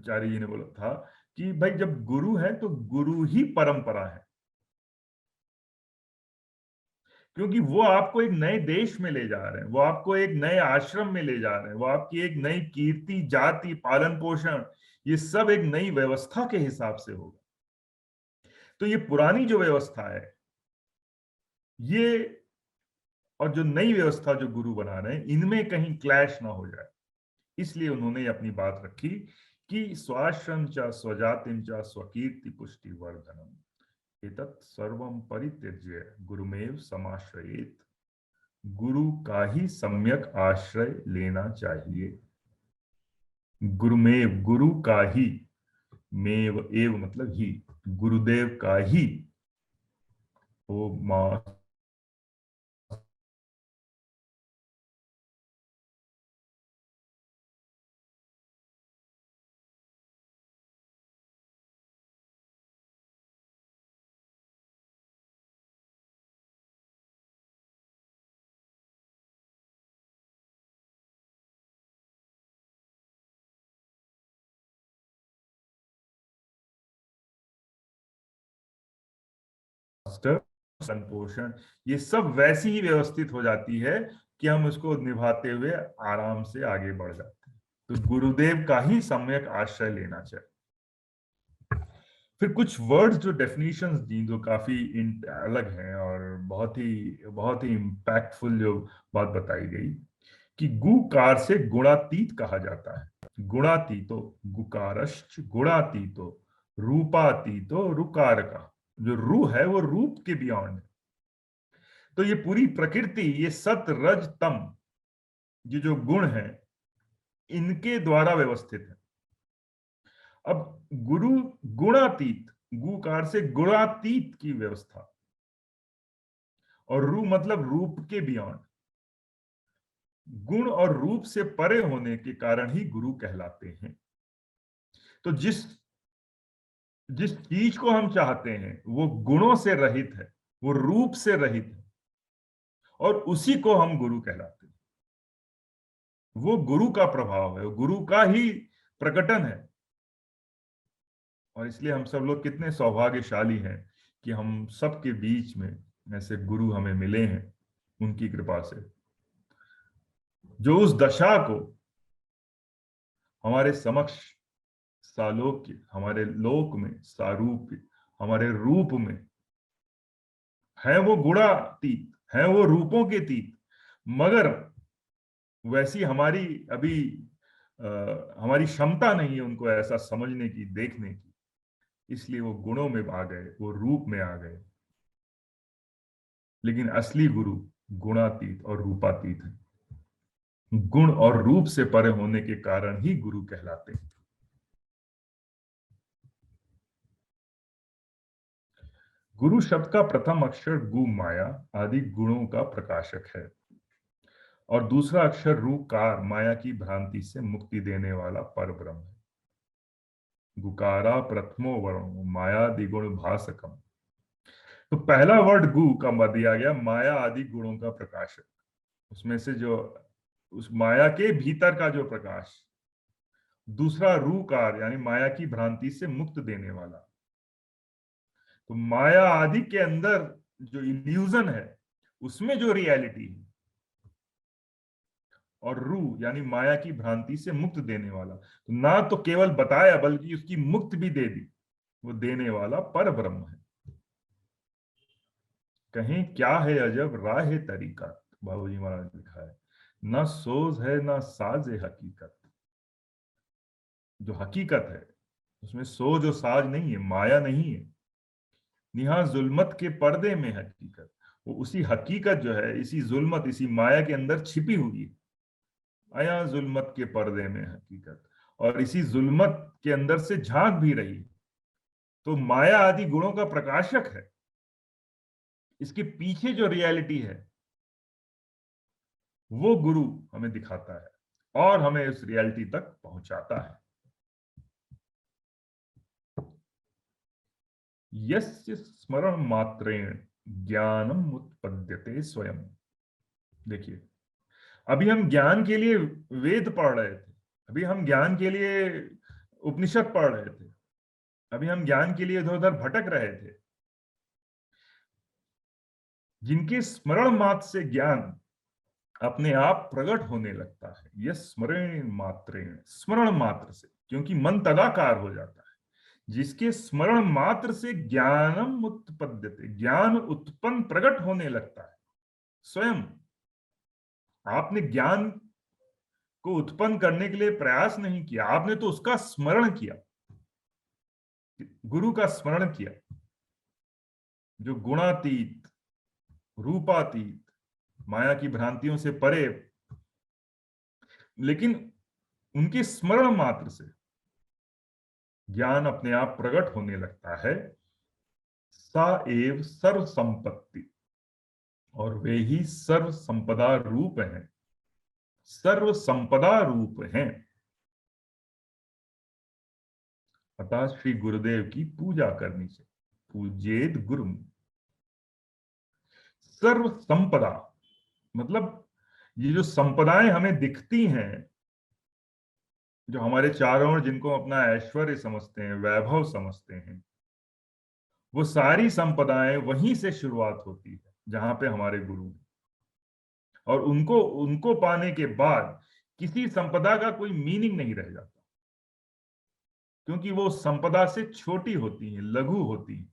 चारी जी ने बोला था कि भाई जब गुरु है तो गुरु ही परंपरा है, क्योंकि वो आपको एक नए देश में ले जा रहे हैं, वो आपको एक नए आश्रम में ले जा रहे हैं, वो आपकी एक नई कीर्ति, जाति, पालन पोषण, ये सब एक नई व्यवस्था के हिसाब से होगा। तो ये पुरानी जो व्यवस्था है, ये और जो नई व्यवस्था जो गुरु बना रहे हैं, इनमें कहीं क्लैश ना हो जाए, इसलिए उन्होंने अपनी बात रखी कि स्वाश्रम च स्वजातिम च स्वकीर्ति पुष्टि वर्धनम एतत् सर्वम परित्यज्य गुरुमेव समाश्रयेत। गुरु का ही सम्यक आश्रय लेना चाहिए। गुरुमेव, गुरु का ही, मेव एव मतलब ही, गुरुदेव का ही, ओ मां संपोषण, ये सब वैसी ही व्यवस्थित हो जाती है कि हम उसको निभाते हुए आराम से आगे बढ़ जाते हैं। तो गुरुदेव का ही सम्यक आश्रय लेना चाहिए। फिर कुछ वर्ड्स जो डेफिनेशंस दी जो काफी अलग हैं और बहुत ही इम्पैक्टफुल जो बात बताई गई कि गुकार से गुणातीत कहा जाता है। गुणातीतो गुकारश्च गुणातीतो रूपातीतो रुकार का, जो रू है वो रूप के बियॉन्ड है। तो ये पूरी प्रकृति, ये सत रज तम, ये जो गुण है, इनके द्वारा व्यवस्थित है। अब गुरु गुणातीत, गुकार से गुणातीत की व्यवस्था, और रू मतलब रूप के बियॉन्ड, गुण और रूप से परे होने के कारण ही गुरु कहलाते हैं। तो जिस जिस चीज को हम चाहते हैं वो गुणों से रहित है, वो रूप से रहित है, और उसी को हम गुरु कहलाते हैं। वो गुरु का प्रभाव है, वो गुरु का ही प्रकटन है। और इसलिए हम सब लोग कितने सौभाग्यशाली हैं कि हम सबके बीच में ऐसे गुरु हमें मिले हैं, उनकी कृपा से, जो उस दशा को हमारे समक्ष सालोक्य, हमारे लोक में सारूप्य, हमारे रूप में है, वो गुणातीत है, वो रूपों के तीत, मगर वैसी हमारी अभी हमारी क्षमता नहीं है उनको ऐसा समझने की, देखने की, इसलिए वो गुणों में आ गए, वो रूप में आ गए। लेकिन असली गुरु गुणातीत और रूपातीत है, गुण और रूप से परे होने के कारण ही गुरु कहलाते हैं। गुरु शब्द का प्रथम अक्षर गु माया आदि गुणों का प्रकाशक है, और दूसरा अक्षर रू कार माया की भ्रांति से मुक्ति देने वाला पर ब्रह्म है। गुकारा प्रथमो वर्णो माया दिगुण भासकम। तो पहला वर्ड गु का मत दिया गया, माया आदि गुणों का प्रकाशक, उसमें से जो उस माया के भीतर का जो प्रकाश। दूसरा रूकार यानी माया की भ्रांति से मुक्त देने वाला। तो माया आदि के अंदर जो इल्यूजन है उसमें जो रियलिटी है, और रू यानी माया की भ्रांति से मुक्त देने वाला। तो ना तो केवल बताया बल्कि उसकी मुक्त भी दे दी, वो देने वाला पर ब्रह्म है। कहीं क्या है अजब राह तरीका, बाबूजी महाराज ने लिखा है, ना सोज है ना साज है हकीकत। जो हकीकत है उसमें सोज और साज नहीं है, माया नहीं है। निहा जुल्मत के पर्दे में हकीकत, वो उसी हकीकत जो है इसी जुल्मत इसी माया के अंदर छिपी हुई है। आया जुल्मत के पर्दे में हकीकत, और इसी जुल्मत के अंदर से झांक भी रही है। तो माया आदि गुणों का प्रकाशक है, इसके पीछे जो रियलिटी है वो गुरु हमें दिखाता है और हमें उस रियलिटी तक पहुंचाता है। यस्य स्मरण मात्रेण ज्ञानम उत्पद्यते स्वयं। देखिए, अभी हम ज्ञान के लिए वेद पढ़ रहे थे, अभी हम ज्ञान के लिए उपनिषद पढ़ रहे थे, अभी हम ज्ञान के लिए इधर उधर भटक रहे थे। जिनके स्मरण मात्र से ज्ञान अपने आप प्रकट होने लगता है, यह स्मरण मात्रेण, स्मरण मात्र से, क्योंकि मन तदाकार हो जाता है। जिसके स्मरण मात्र से ज्ञानम उत्पद्यते, ज्ञान उत्पन्न प्रकट होने लगता है स्वयं। आपने ज्ञान को उत्पन्न करने के लिए प्रयास नहीं किया, आपने तो उसका स्मरण किया, गुरु का स्मरण किया, जो गुणातीत रूपातीत माया की भ्रांतियों से परे, लेकिन उनके स्मरण मात्र से ज्ञान अपने आप प्रकट होने लगता है। सा एव सर्व संपत्ति, और वे ही सर्व संपदा रूप हैं, सर्व संपदा रूप हैं। अतः श्री गुरुदेव की पूजा करनी चाहिए, पूजेत गुरु। सर्व संपदा मतलब ये जो संपदाएं हमें दिखती हैं, जो हमारे चारों ओर जिनको अपना ऐश्वर्य समझते हैं, वैभव समझते हैं, वो सारी संपदाएं वहीं से शुरुआत होती है जहां पे हमारे गुरु हैं। और उनको उनको पाने के बाद किसी संपदा का कोई मीनिंग नहीं रह जाता, क्योंकि वो संपदा से छोटी होती है, लघु होती है।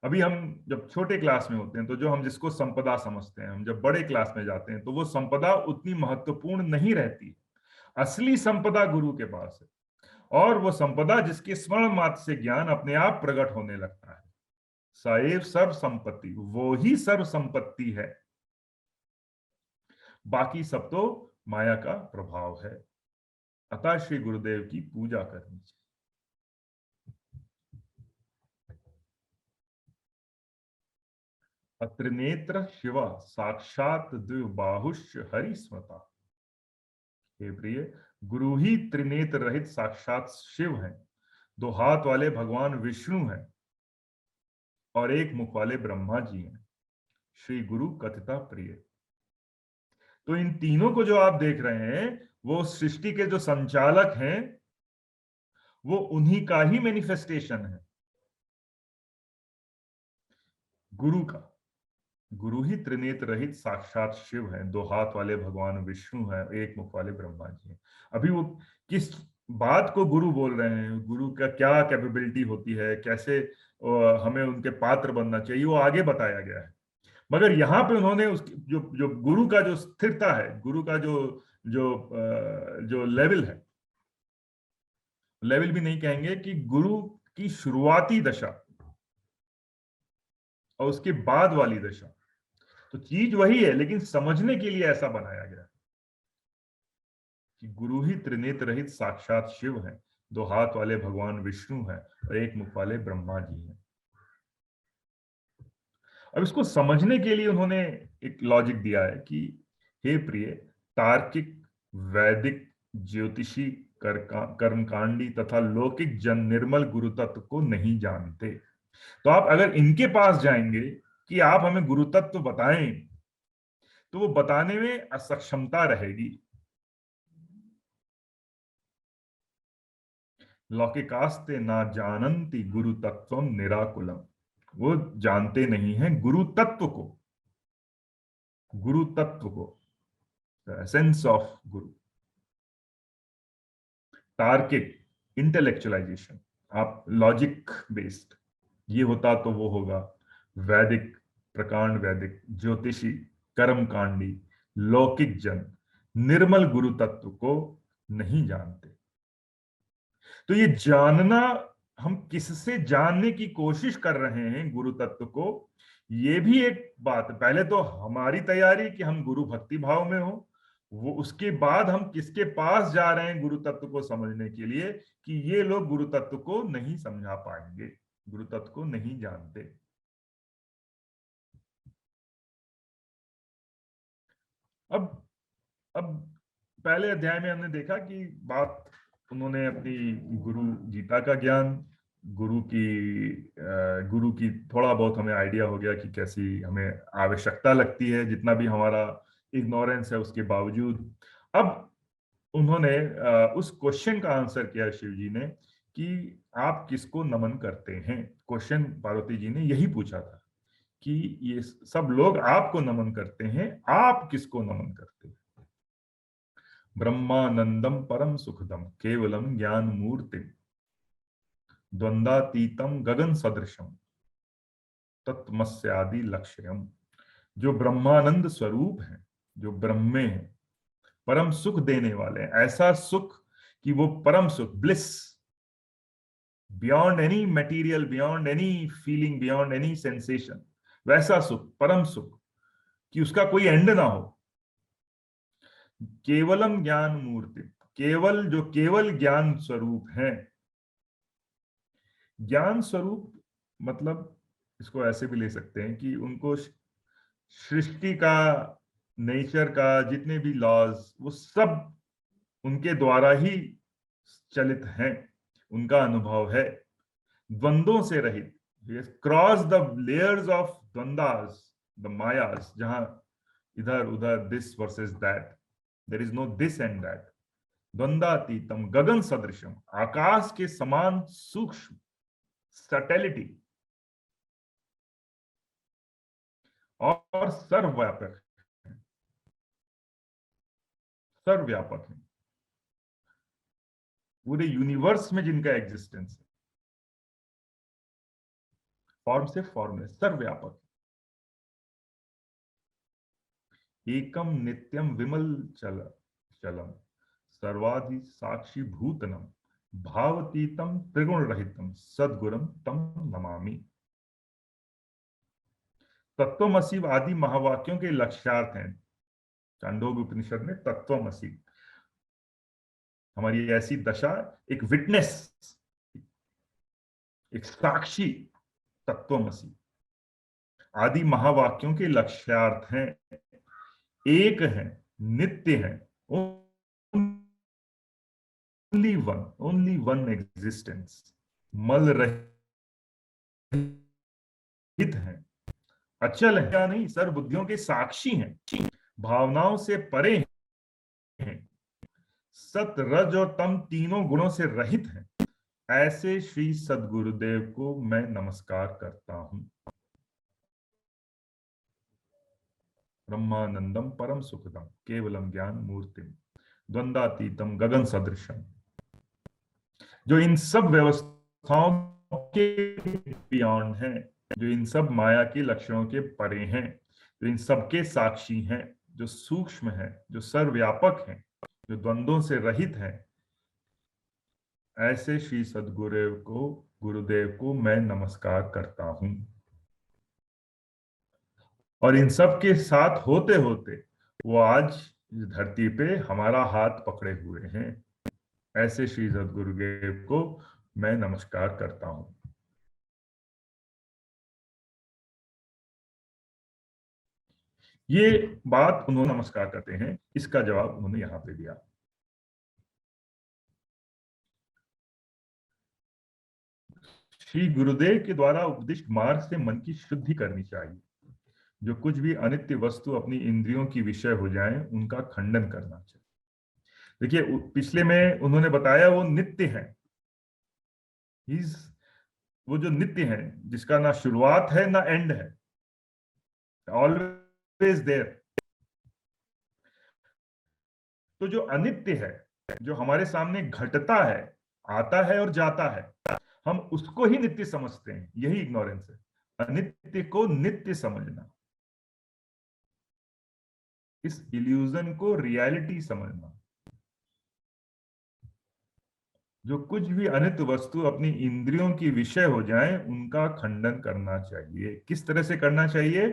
अभी हम जब छोटे क्लास में होते हैं तो जो हम जिसको संपदा समझते हैं, हम जब बड़े क्लास में जाते हैं तो वो संपदा उतनी महत्वपूर्ण नहीं रहती। असली संपदा गुरु के पास है, और वो संपदा जिसके स्मरण मात्र से ज्ञान अपने आप प्रकट होने लगता है। सैव सर्व संपत्ति, वो ही सर्व संपत्ति है, बाकी सब तो माया का प्रभाव है। अतः श्री गुरुदेव की पूजा करनी चाहिए। अत्रिनेत्र शिव साक्षात द्विबाहुष्य हरि स्मृता। हे प्रिय, गुरु ही त्रिनेत्र रहित साक्षात शिव हैं, दो हाथ वाले भगवान विष्णु हैं, और एक मुख वाले ब्रह्मा जी हैं। श्री गुरु कथिता प्रिय। तो इन तीनों को जो आप देख रहे हैं, वो सृष्टि के जो संचालक हैं, वो उन्हीं का ही मैनिफेस्टेशन है, गुरु का। गुरु ही त्रिनेत्र रहित साक्षात शिव है, दो हाथ वाले भगवान विष्णु है, एक मुख वाले ब्रह्मा जी हैं। अभी वो किस बात को गुरु बोल रहे हैं, गुरु का क्या कैपेबिलिटी होती है, कैसे हमें उनके पात्र बनना चाहिए, वो आगे बताया गया है। मगर यहाँ पे उन्होंने उस जो जो गुरु का जो स्थिरता है, गुरु का जो जो जो लेवल है, लेवल भी नहीं कहेंगे, कि गुरु की शुरुआती दशा और उसके बाद वाली दशा, तो चीज वही है, लेकिन समझने के लिए ऐसा बनाया गया कि गुरु ही त्रिनेत्र रहित साक्षात शिव हैं, दो हाथ वाले भगवान विष्णु हैं, और एक मुख वाले ब्रह्मा जी हैं। अब इसको समझने के लिए उन्होंने एक लॉजिक दिया है कि हे प्रिय, तार्किक, वैदिक ज्योतिषी, कर्मकांडी तथा लौकिक जन निर्मल गुरु तत्व को नहीं जानते। तो आप अगर इनके पास जाएंगे कि आप हमें गुरु तत्व बताएं, तो वो बताने में असक्षमता रहेगी। लौकिकास्ते ना जानन्ति गुरु तत्वम निराकुलम, वो जानते नहीं हैं गुरु तत्व को, गुरु तत्व को, एसेंस ऑफ गुरु। तार्किक, इंटेलेक्चुअलाइजेशन, आप लॉजिक बेस्ड, ये होता तो वो होगा। वैदिक, प्रकांड वैदिक, ज्योतिषी, कर्मकांडी, लौकिक जन निर्मल गुरु तत्व को नहीं जानते। तो ये जानना, हम किससे जानने की कोशिश कर रहे हैं गुरु तत्व को, ये भी एक बात। पहले तो हमारी तैयारी कि हम गुरु भक्ति भाव में हो, वो उसके बाद हम किसके पास जा रहे हैं गुरु तत्व को समझने के लिए, कि ये लोग गुरु तत्व को नहीं समझा पाएंगे, गुरु तत्व को नहीं जानते। अब पहले अध्याय में हमने देखा कि बात, उन्होंने अपनी गुरु गीता का ज्ञान, गुरु की थोड़ा बहुत हमें आइडिया हो गया कि कैसी हमें आवश्यकता लगती है, जितना भी हमारा इग्नोरेंस है उसके बावजूद। अब उन्होंने उस क्वेश्चन का आंसर किया शिव जी ने कि आप किसको नमन करते हैं। क्वेश्चन पार्वती जी ने यही पूछा था कि ये सब लोग आपको नमन करते हैं, आप किसको नमन करते हैं। ब्रह्मानंदम परम सुखदम केवलम ज्ञान मूर्ति द्वंद्वातीतम गगन सदृशम तत्मस्यादि लक्ष्यम। जो ब्रह्मानंद स्वरूप है, जो ब्रह्म में है, परम सुख देने वाले हैं, ऐसा सुख कि वो परम सुख, bliss, beyond any material, beyond any feeling, beyond any sensation, वैसा सुख, परम सुख कि उसका कोई एंड ना हो। केवलम ज्ञान मूर्ति, केवल, जो केवल ज्ञान स्वरूप है। ज्ञान स्वरूप मतलब इसको ऐसे भी ले सकते हैं कि उनको सृष्टि का, नेचर का जितने भी लॉज, वो सब उनके द्वारा ही चलित हैं, उनका अनुभव है, द्वंद्वों से रहित, क्रॉस द लेयर्स ऑफ द्वंद्वास, द मायास, जहां इधर उधर, this versus that, there is no this and that. द्वंद्वातीतम गगन सदृशम, आकाश के समान सूक्ष्म, सटेलिटी, और सर्वव्यापक, सर्वव्यापक है, पूरे यूनिवर्स में जिनका एग्जिस्टेंस है, फॉर्म से फॉर्मलेस, सर्वव्यापक। एकम नित्यम विमल चलम सर्वाधि साक्षी भूतनम भावतीतम त्रिगुण रहितम सद्गुरम तम नमामि। तत्वमसि आदि महावाक्यों के लक्ष्यार्थ हैं चांदोग्य उपनिषद में। तत्वमसि, हमारी ऐसी दशा, एक विटनेस, एक साक्षी, तत्वमसि आदि महावाक्यों के लक्ष्यार्थ हैं। एक है, नित्य है, ओनली वन एग्जिस्टेंस, मल रहित है, अचल है, क्या नहीं, सर्वबुद्धियों के साक्षी हैं, भावनाओं से परे हैं, सत रज और तम तीनों गुणों से रहित हैं। ऐसे श्री सद्गुरुदेव को मैं नमस्कार करता हूं। ब्रह्मानंदम परम सुखदम केवलम ज्ञान मूर्तिम द्वंद्वातीतम गगन सदृशम, जो इन सब व्यवस्थाओं के बियॉन्ड है, जो इन सब माया के लक्षणों के परे हैं, जो इन सब के साक्षी हैं, जो सूक्ष्म है, जो सर्वव्यापक है, जो द्वंद्वों से रहित है। ऐसे श्री गुरुदेव को मैं नमस्कार करता हूं। और इन सब के साथ होते होते वो आज इस धरती पे हमारा हाथ पकड़े हुए हैं। ऐसे श्री सद्गुरुदेव को मैं नमस्कार करता हूं। ये बात उन्होंने नमस्कार करते हैं, इसका जवाब उन्होंने यहां पे दिया। श्री गुरुदेव के द्वारा उपदिष्ट मार्ग से मन की शुद्धि करनी चाहिए। जो कुछ भी अनित्य वस्तु अपनी इंद्रियों की विषय हो जाए उनका खंडन करना चाहिए। देखिए पिछले में उन्होंने बताया वो नित्य है, वो जो नित्य है जिसका ना शुरुआत है ना एंड है, ऑलवेज देयर। तो जो अनित्य है, जो हमारे सामने घटता है, आता है और जाता है, हम उसको ही नित्य समझते हैं। यही इग्नोरेंस है, अनित्य को नित्य समझना, इस इल्यूजन को रियलिटी समझना। जो कुछ भी अनित्य वस्तु अपनी इंद्रियों की विषय हो जाए उनका खंडन करना चाहिए। किस तरह से करना चाहिए?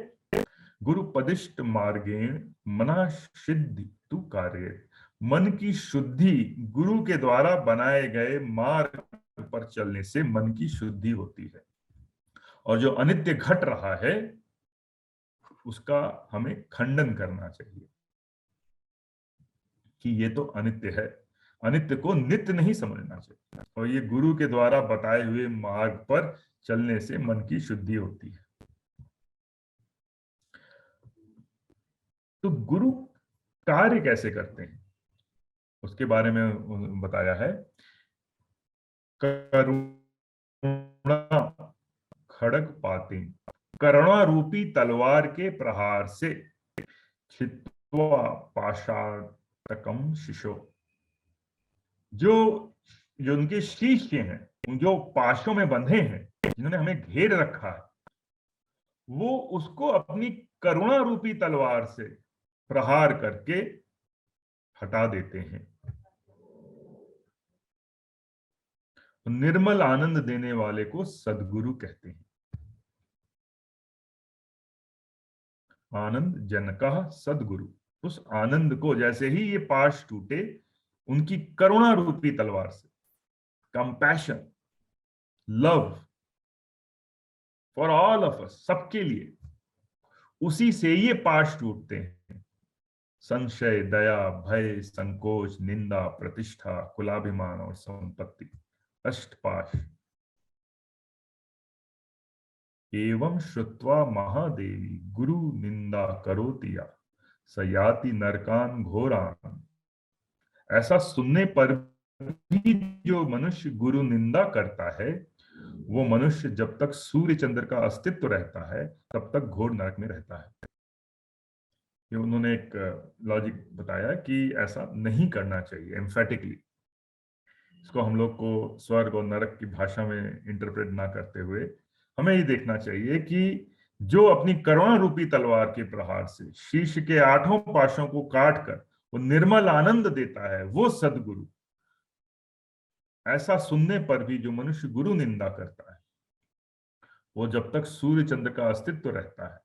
गुरु पदिष्ट मार्गेण मना सिद्धि तु कार्य। मन की शुद्धि गुरु के द्वारा बनाए गए मार्ग पर चलने से मन की शुद्धि होती है। और जो अनित्य घट रहा है उसका हमें खंडन करना चाहिए कि ये तो अनित्य है। अनित्य को नित्य नहीं समझना चाहिए, और ये गुरु के द्वारा बताए हुए मार्ग पर चलने से मन की शुद्धि होती है। तो गुरु कार्य कैसे करते हैं उसके बारे में बताया है। करुणा खड़ग पाते, करुणा रूपी तलवार के प्रहार से छित्वा पाशातकम शिशो। जो जो उनके शिष्य हैं, जो पाशों में बंधे हैं, जिन्होंने हमें घेर रखा है, वो उसको अपनी करुणा रूपी तलवार से प्रहार करके हटा देते हैं। निर्मल आनंद देने वाले को सद्गुरु कहते हैं। आनंद जनका सद्गुरु। उस आनंद को जैसे ही ये पाश टूटे, उनकी करुणा रूपी तलवार से, compassion, love for all of us, सबके लिए, उसी से ये पाश टूटते हैं। संशय, दया, भय, संकोच, निंदा, प्रतिष्ठा, कुलाभिमान और संपत्ति, अष्टपाश। एवं श्रुत्वा महादेवी गुरु निंदा करोति या सयाति नरकान घोरान। ऐसा सुनने पर भी जो मनुष्य गुरु निंदा करता है, वो मनुष्य जब तक सूर्य चंद्र का अस्तित्व रहता है तब तक घोर नरक में रहता है। ये उन्होंने एक लॉजिक बताया कि ऐसा नहीं करना चाहिए एम्फेटिकली। इसको हम लोग को स्वर्ग और नरक की भाषा में इंटरप्रेट ना करते हुए हमें ये देखना चाहिए कि जो अपनी करुणा रूपी तलवार के प्रहार से शीश के 8 पाशों को काट कर वो निर्मल आनंद देता है, वो सदगुरु। ऐसा सुनने पर भी जो मनुष्य गुरु निंदा करता है, वो जब तक सूर्य चंद्र का अस्तित्व रहता है,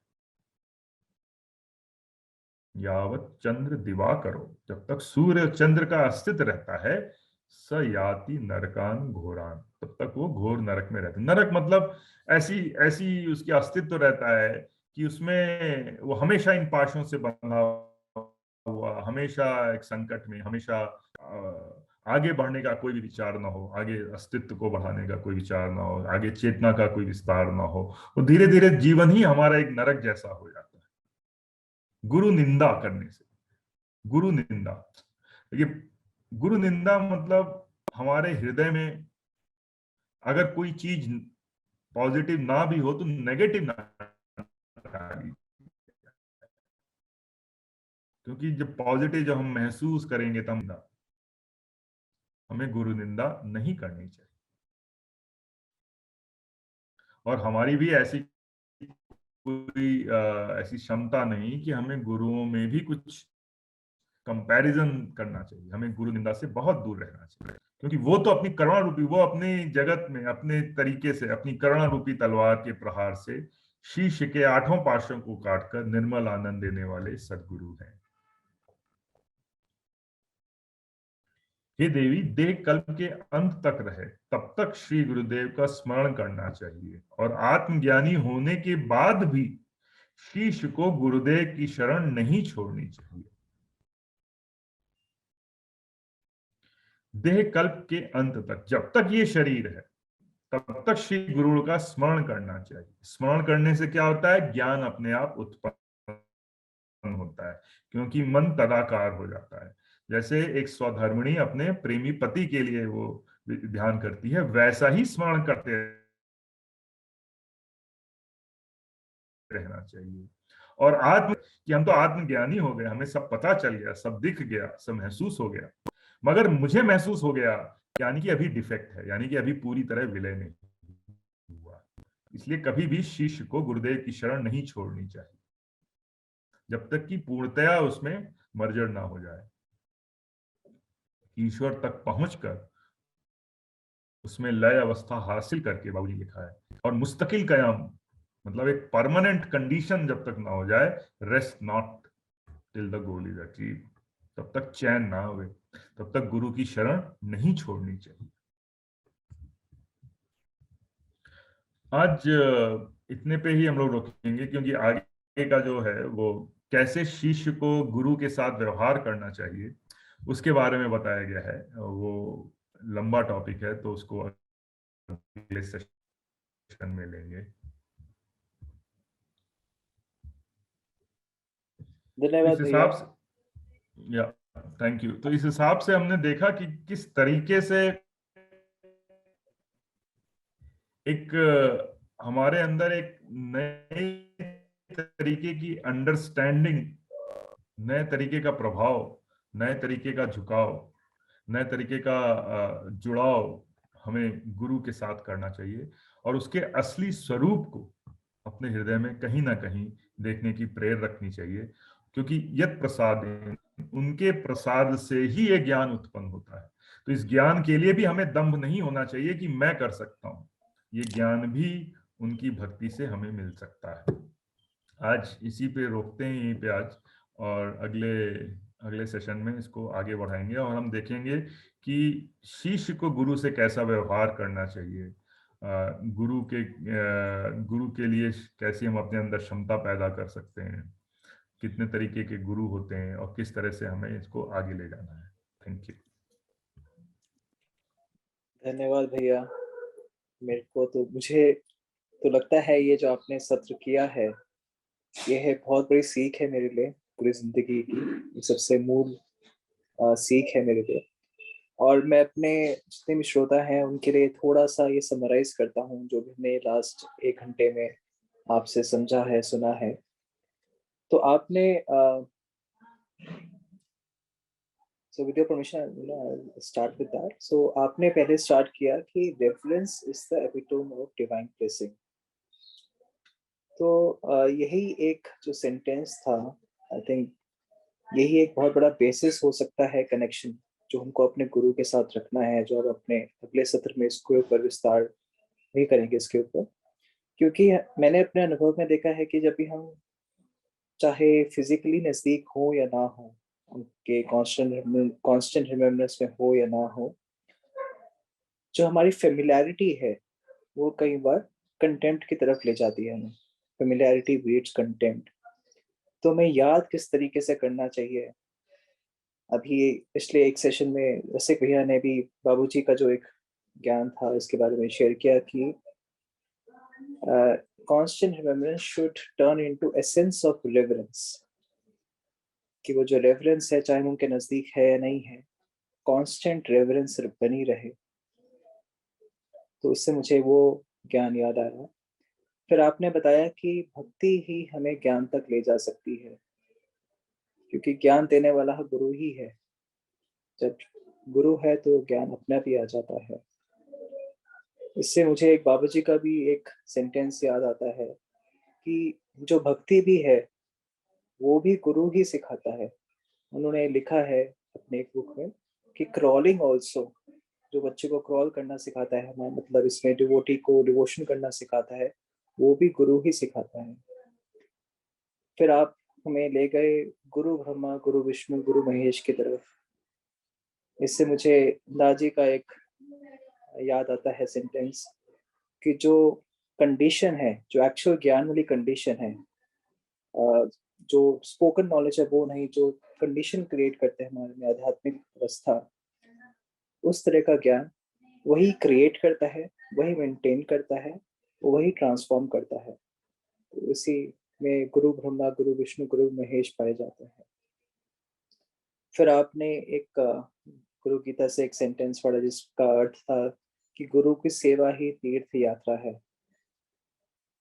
यावत चंद्र दिवा करो, जब तक सूर्य चंद्र का अस्तित्व रहता है, स याति नरकान घोरान, तब तक वो घोर नरक में रहता है। नरक मतलब ऐसी ऐसी उसकी अस्तित्व रहता है कि उसमें वो हमेशा इन पाशों से बंधा हुआ, हमेशा एक संकट में, हमेशा आगे बढ़ने का कोई भी विचार ना हो, आगे अस्तित्व को बढ़ाने का कोई विचार ना हो, आगे चेतना का कोई विस्तार ना हो। वो धीरे धीरे जीवन ही हमारा एक नरक जैसा हो जाता है गुरु निंदा करने से। गुरु निंदा, देखिए गुरु निंदा मतलब हमारे हृदय में अगर कोई चीज पॉजिटिव ना भी हो तो नेगेटिव ना, क्योंकि जब पॉजिटिव जब हम महसूस करेंगे तब हमें गुरु निंदा नहीं करनी चाहिए। और हमारी भी ऐसी कोई ऐसी क्षमता नहीं कि हमें गुरुओं में भी कुछ कंपैरिजन करना चाहिए। हमें गुरु निंदा से बहुत दूर रहना चाहिए, क्योंकि वो तो अपनी करुणा रूपी, वो अपने जगत में अपने तरीके से अपनी करुणा रूपी तलवार के प्रहार से शीश के 8 पाशों को काटकर निर्मल आनंद देने वाले सदगुरु हैं। हे देवी, देह कल्प के अंत तक रहे तब तक श्री गुरुदेव का स्मरण करना चाहिए, और आत्मज्ञानी होने के बाद भी शीश को गुरुदेव की शरण नहीं छोड़नी चाहिए। देह कल्प के अंत तक, जब तक ये शरीर है तब तक श्री गुरु का स्मरण करना चाहिए। स्मरण करने से क्या होता है, ज्ञान अपने आप उत्पन्न होता है, क्योंकि मन तदाकार हो जाता है। जैसे एक स्वधर्मिणी अपने प्रेमी पति के लिए वो ध्यान करती है, वैसा ही स्मरण करते रहना चाहिए। और आत्म कि हम तो आत्मज्ञानी हो गए, हमें सब पता चल गया, सब दिख गया, सब महसूस हो गया, मगर मुझे महसूस हो गया, यानी कि अभी डिफेक्ट है, यानी कि अभी पूरी तरह विलय नहीं हुआ। इसलिए कभी भी शिष्य को गुरुदेव की शरण नहीं छोड़नी चाहिए जब तक कि पूर्णतया उसमें मर्जर ना हो जाए, ईश्वर तक पहुंचकर उसमें लय अवस्था हासिल करके, बाबूजी लिखा है। और मुस्तकिल कयाम मतलब एक परमानेंट कंडीशन जब तक ना हो जाए, rest not till the goal is achieve, तब तक चैन ना हुए, तब तक गुरु की शरण नहीं छोड़नी चाहिए। आज इतने पे ही हम लोग रोकेंगे, क्योंकि आगे का जो है वो कैसे शिष्य को गुरु के साथ व्यवहार करना चाहिए उसके बारे में बताया गया है। वो लंबा टॉपिक है, तो उसको अगले सेशन में लेंगे। धन्यवाद इस भैया। हिसाब से, या थैंक यू। तो इस हिसाब से हमने देखा कि किस तरीके से एक हमारे अंदर एक नए तरीके की अंडरस्टैंडिंग, नए तरीके का प्रभाव, नए तरीके का झुकाव, नए तरीके का जुड़ाव हमें गुरु के साथ करना चाहिए, और उसके असली स्वरूप को अपने हृदय में कहीं ना कहीं देखने की प्रेर रखनी चाहिए, क्योंकि यत प्रसाद, उनके प्रसाद से ही ये ज्ञान उत्पन्न होता है। तो इस ज्ञान के लिए भी हमें दंभ नहीं होना चाहिए कि मैं कर सकता हूं, ये ज्ञान भी उनकी भक्ति से हमें मिल सकता है। आज इसी पे रोकते हैं, यहीं पे आज, और अगले अगले सेशन में इसको आगे बढ़ाएंगे और हम देखेंगे कि शिष्य को गुरु से कैसा व्यवहार करना चाहिए, गुरु के लिए कैसे हम अपने अंदर क्षमता पैदा कर सकते हैं, कितने तरीके के गुरु होते हैं, और किस तरह से हमें इसको आगे ले जाना है। Thank you. धन्यवाद भैया। मुझे तो लगता है ये जो आपने सत्र किया है, ये है बहुत बड़ी सीख है मेरे लिए, पूरी जिंदगी की सबसे मूल सीख है मेरे लिए। और मैं अपने जितने भी श्रोता हैं उनके लिए थोड़ा सा ये समराइज करता हूँ, जो भी हमने लास्ट 1 घंटे में आपसे समझा है, सुना है। तो आपने so with your permission, I'll start with that. So आपने पहले स्टार्ट किया कि reverence is the epitome of divine blessing. तो यही एक जो सेंटेंस था, आई थिंक यही एक बहुत बड़ा बेसिस हो सकता है कनेक्शन जो हमको अपने गुरु के साथ रखना है, जो हम अपने अगले सत्र में इसके ऊपर विस्तार भी करेंगे इसके ऊपर। क्योंकि मैंने अपने अनुभव में देखा है कि जब भी हम चाहे फिजिकली नजदीक हो या ना हो, उनके कांस्टेंट रिमेम्बरेंस में हो या ना हो, जो हमारी फेमिलैरिटी है वो कई बार कंटेम्प्ट की तरफ ले जाती है हमें। Familiarity breeds contempt. तो हमें याद किस तरीके से करना चाहिए। अभी पिछले एक सेशन में रसिक भैया ने भी बाबूजी का जो एक ज्ञान था इसके बारे में शेयर किया कि constant remembrance should turn into essence of reverence, कि वो जो रेवरेंस है चाहे उनके नजदीक है या नहीं है, कांस्टेंट रेवरेंस बनी रहे। तो इससे मुझे वो ज्ञान याद आ रहा। फिर आपने बताया कि भक्ति ही हमें ज्ञान तक ले जा सकती है, क्योंकि ज्ञान देने वाला गुरु ही है। जब गुरु है तो ज्ञान अपने आप ही आ जाता है। इससे मुझे एक बाबूजी का भी एक सेंटेंस याद आता है कि जो भक्ति भी है वो भी गुरु ही सिखाता है। उन्होंने लिखा है अपने एक बुक में कि क्रॉलिंग ऑल्सो, जो बच्चे को क्रॉल करना सिखाता है, हमारा मतलब इसमें डिवोटी को डिवोशन करना सिखाता है, वो भी गुरु ही सिखाता है। फिर आप हमें ले गए गुरु ब्रह्मा गुरु विष्णु गुरु महेश की तरफ। इससे मुझे दादी का एक याद आता है सेंटेंस कि जो कंडीशन है, जो एक्चुअल ज्ञान वाली कंडीशन है, जो स्पोकन नॉलेज है वो नहीं, जो कंडीशन क्रिएट करते हैं हमारे में आध्यात्मिक अवस्था, उस तरह का ज्ञान वही क्रिएट करता है, वही मेंटेन करता है, वही ट्रांसफॉर्म करता है। तो इसी में गुरु ब्रह्मा, गुरु विष्णु, गुरु महेश पाए जाते हैं। फिर आपने एक गुरु गीता से एक सेंटेंस पढ़ा जिसका अर्थ था कि गुरु की सेवा ही तीर्थ यात्रा है।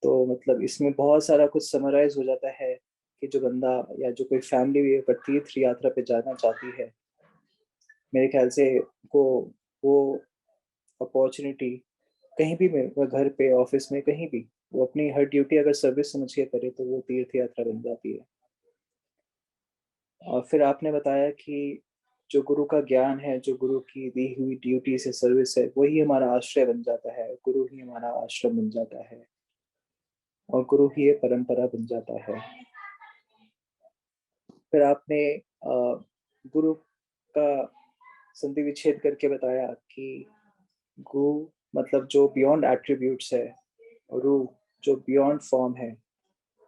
तो मतलब इसमें बहुत सारा कुछ समराइज हो जाता है कि जो बंदा या जो कोई फैमिली भी अगर तीर्थ यात्रा पे जाना चाहती है, मेरे ख्याल से वो अपॉर्चुनिटी कहीं भी में, वो घर पे, ऑफिस में, कहीं भी, वो अपनी हर ड्यूटी अगर सर्विस समझ के करे तो वो तीर्थ यात्रा बन जाती है। और फिर आपने बताया कि जो गुरु का ज्ञान है, जो गुरु की दी हुई ड्यूटी से सर्विस है, वही हमारा आश्रय बन जाता है, गुरु ही हमारा आश्रम बन जाता है और गुरु ही ये परंपरा बन जाता है। फिर आपने गुरु का संधि विच्छेद करके बताया कि गुरु मतलब जो बियॉन्ड एट्रीब्यूट्स है, गुरु जो बियॉन्ड फॉर्म है।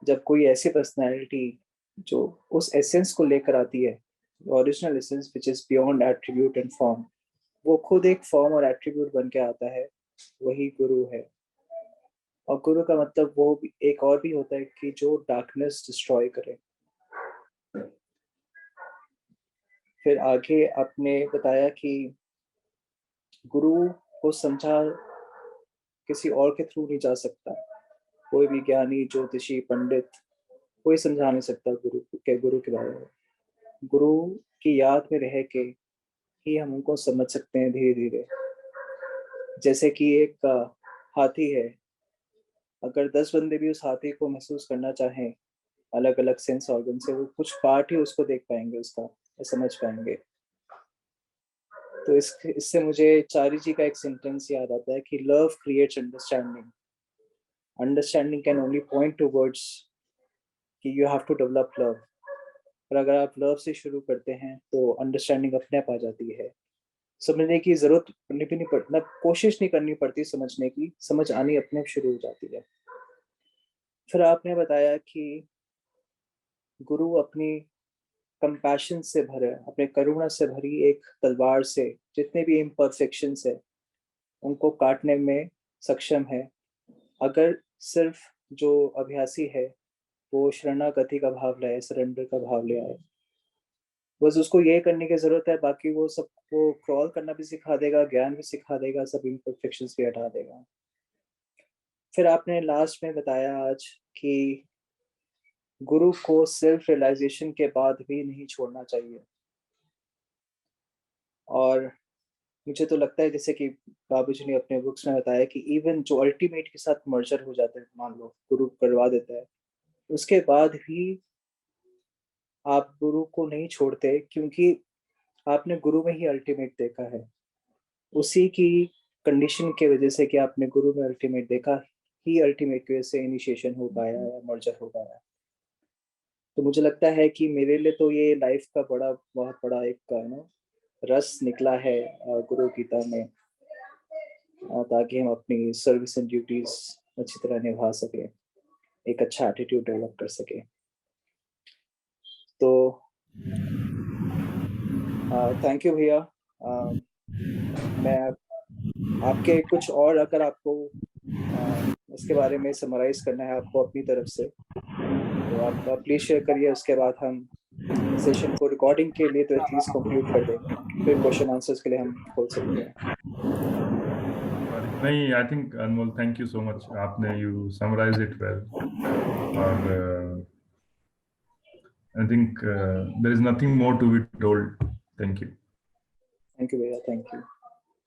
जब कोई ऐसी पर्सनालिटी जो उस एसेंस को लेकर आती है, original essence which is beyond attribute and form, वो खुद एक फॉर्म और एट्रीब्यूट बन के आता है, वही गुरु है। और गुरु का मतलब वो भी एक और भी होता है कि जो डार्कनेस डिस्ट्रॉय करे। फिर आगे आपने बताया कि गुरु को समझा किसी और के थ्रू नहीं जा सकता। कोई भी ज्ञानी, ज्योतिषी, पंडित, कोई समझा नहीं सकता गुरु के बारे में। गुरु की याद में रह के ही हम उनको समझ सकते हैं धीरे धीरे। जैसे कि एक हाथी है, अगर 10 बंदे भी उस हाथी को महसूस करना चाहें अलग अलग सेंस ऑर्गन से, वो कुछ पार्ट ही उसको देख पाएंगे, उसका समझ पाएंगे। तो इससे मुझे चारी जी का एक सेंटेंस याद आता है कि love creates understanding, understanding can only point towards कि you have to develop love. और अगर आप लव से शुरू करते हैं तो अंडरस्टैंडिंग अपने आप आ जाती है। समझने की जरूरत भी नहीं पड़ती, मतलब कोशिश नहीं करनी पड़ती समझने की, समझ आनी अपने आप शुरू हो जाती है। फिर आपने बताया कि गुरु अपनी कंपैशन से भरे, अपने करुणा से भरी एक तलवार से जितने भी इम्परफेक्शंस है उनको काटने में सक्षम है, अगर सिर्फ जो अभ्यासी है वो शरणागति का भाव लाए, सरेंडर का भाव ले आए। बस उसको ये करने की जरूरत है, बाकी वो सबको क्रॉल करना भी सिखा देगा, ज्ञान भी सिखा देगा, सब इम्परफेक्शंस भी हटा देगा। फिर आपने लास्ट में बताया आज कि गुरु को सेल्फ रियलाइजेशन के बाद भी नहीं छोड़ना चाहिए। और मुझे तो लगता है जैसे कि बाबूजी ने अपने बुक्स में बताया कि इवन जो अल्टीमेट के साथ मर्जर हो जाता है, मान लो गुरु करवा देता है, उसके बाद भी आप गुरु को नहीं छोड़ते, क्योंकि आपने गुरु में ही अल्टीमेट देखा है। उसी की कंडीशन के वजह से कि आपने गुरु में अल्टीमेट देखा ही अल्टीमेट की वजह से इनिशिएशन हो पाया या मर्जर हो पाया। तो मुझे लगता है कि मेरे लिए तो ये लाइफ का बहुत बड़ा एक रस निकला है गुरु गीता में, ताकि हम अपनी सर्विस एंड ड्यूटीज अच्छी तरह निभा सके, एक अच्छा एटीट्यूड डेवलप कर सके। तो थैंक यू भैया। मैं आपके कुछ और, अगर आपको इसके बारे में समराइज करना है आपको अपनी तरफ से, तो आप प्लीज शेयर करिए। उसके बाद हम सेशन को रिकॉर्डिंग के लिए तो एटलीस्ट कंक्लूड कर देंगे, फिर क्वेश्चन आंसर्स के लिए हम खोल सकते हैं। नहीं, I think Anmol, thank you so much, आपने यू समराइज इट वेल। और I think there is nothing more to be told. Thank you भैया, थैंक यू।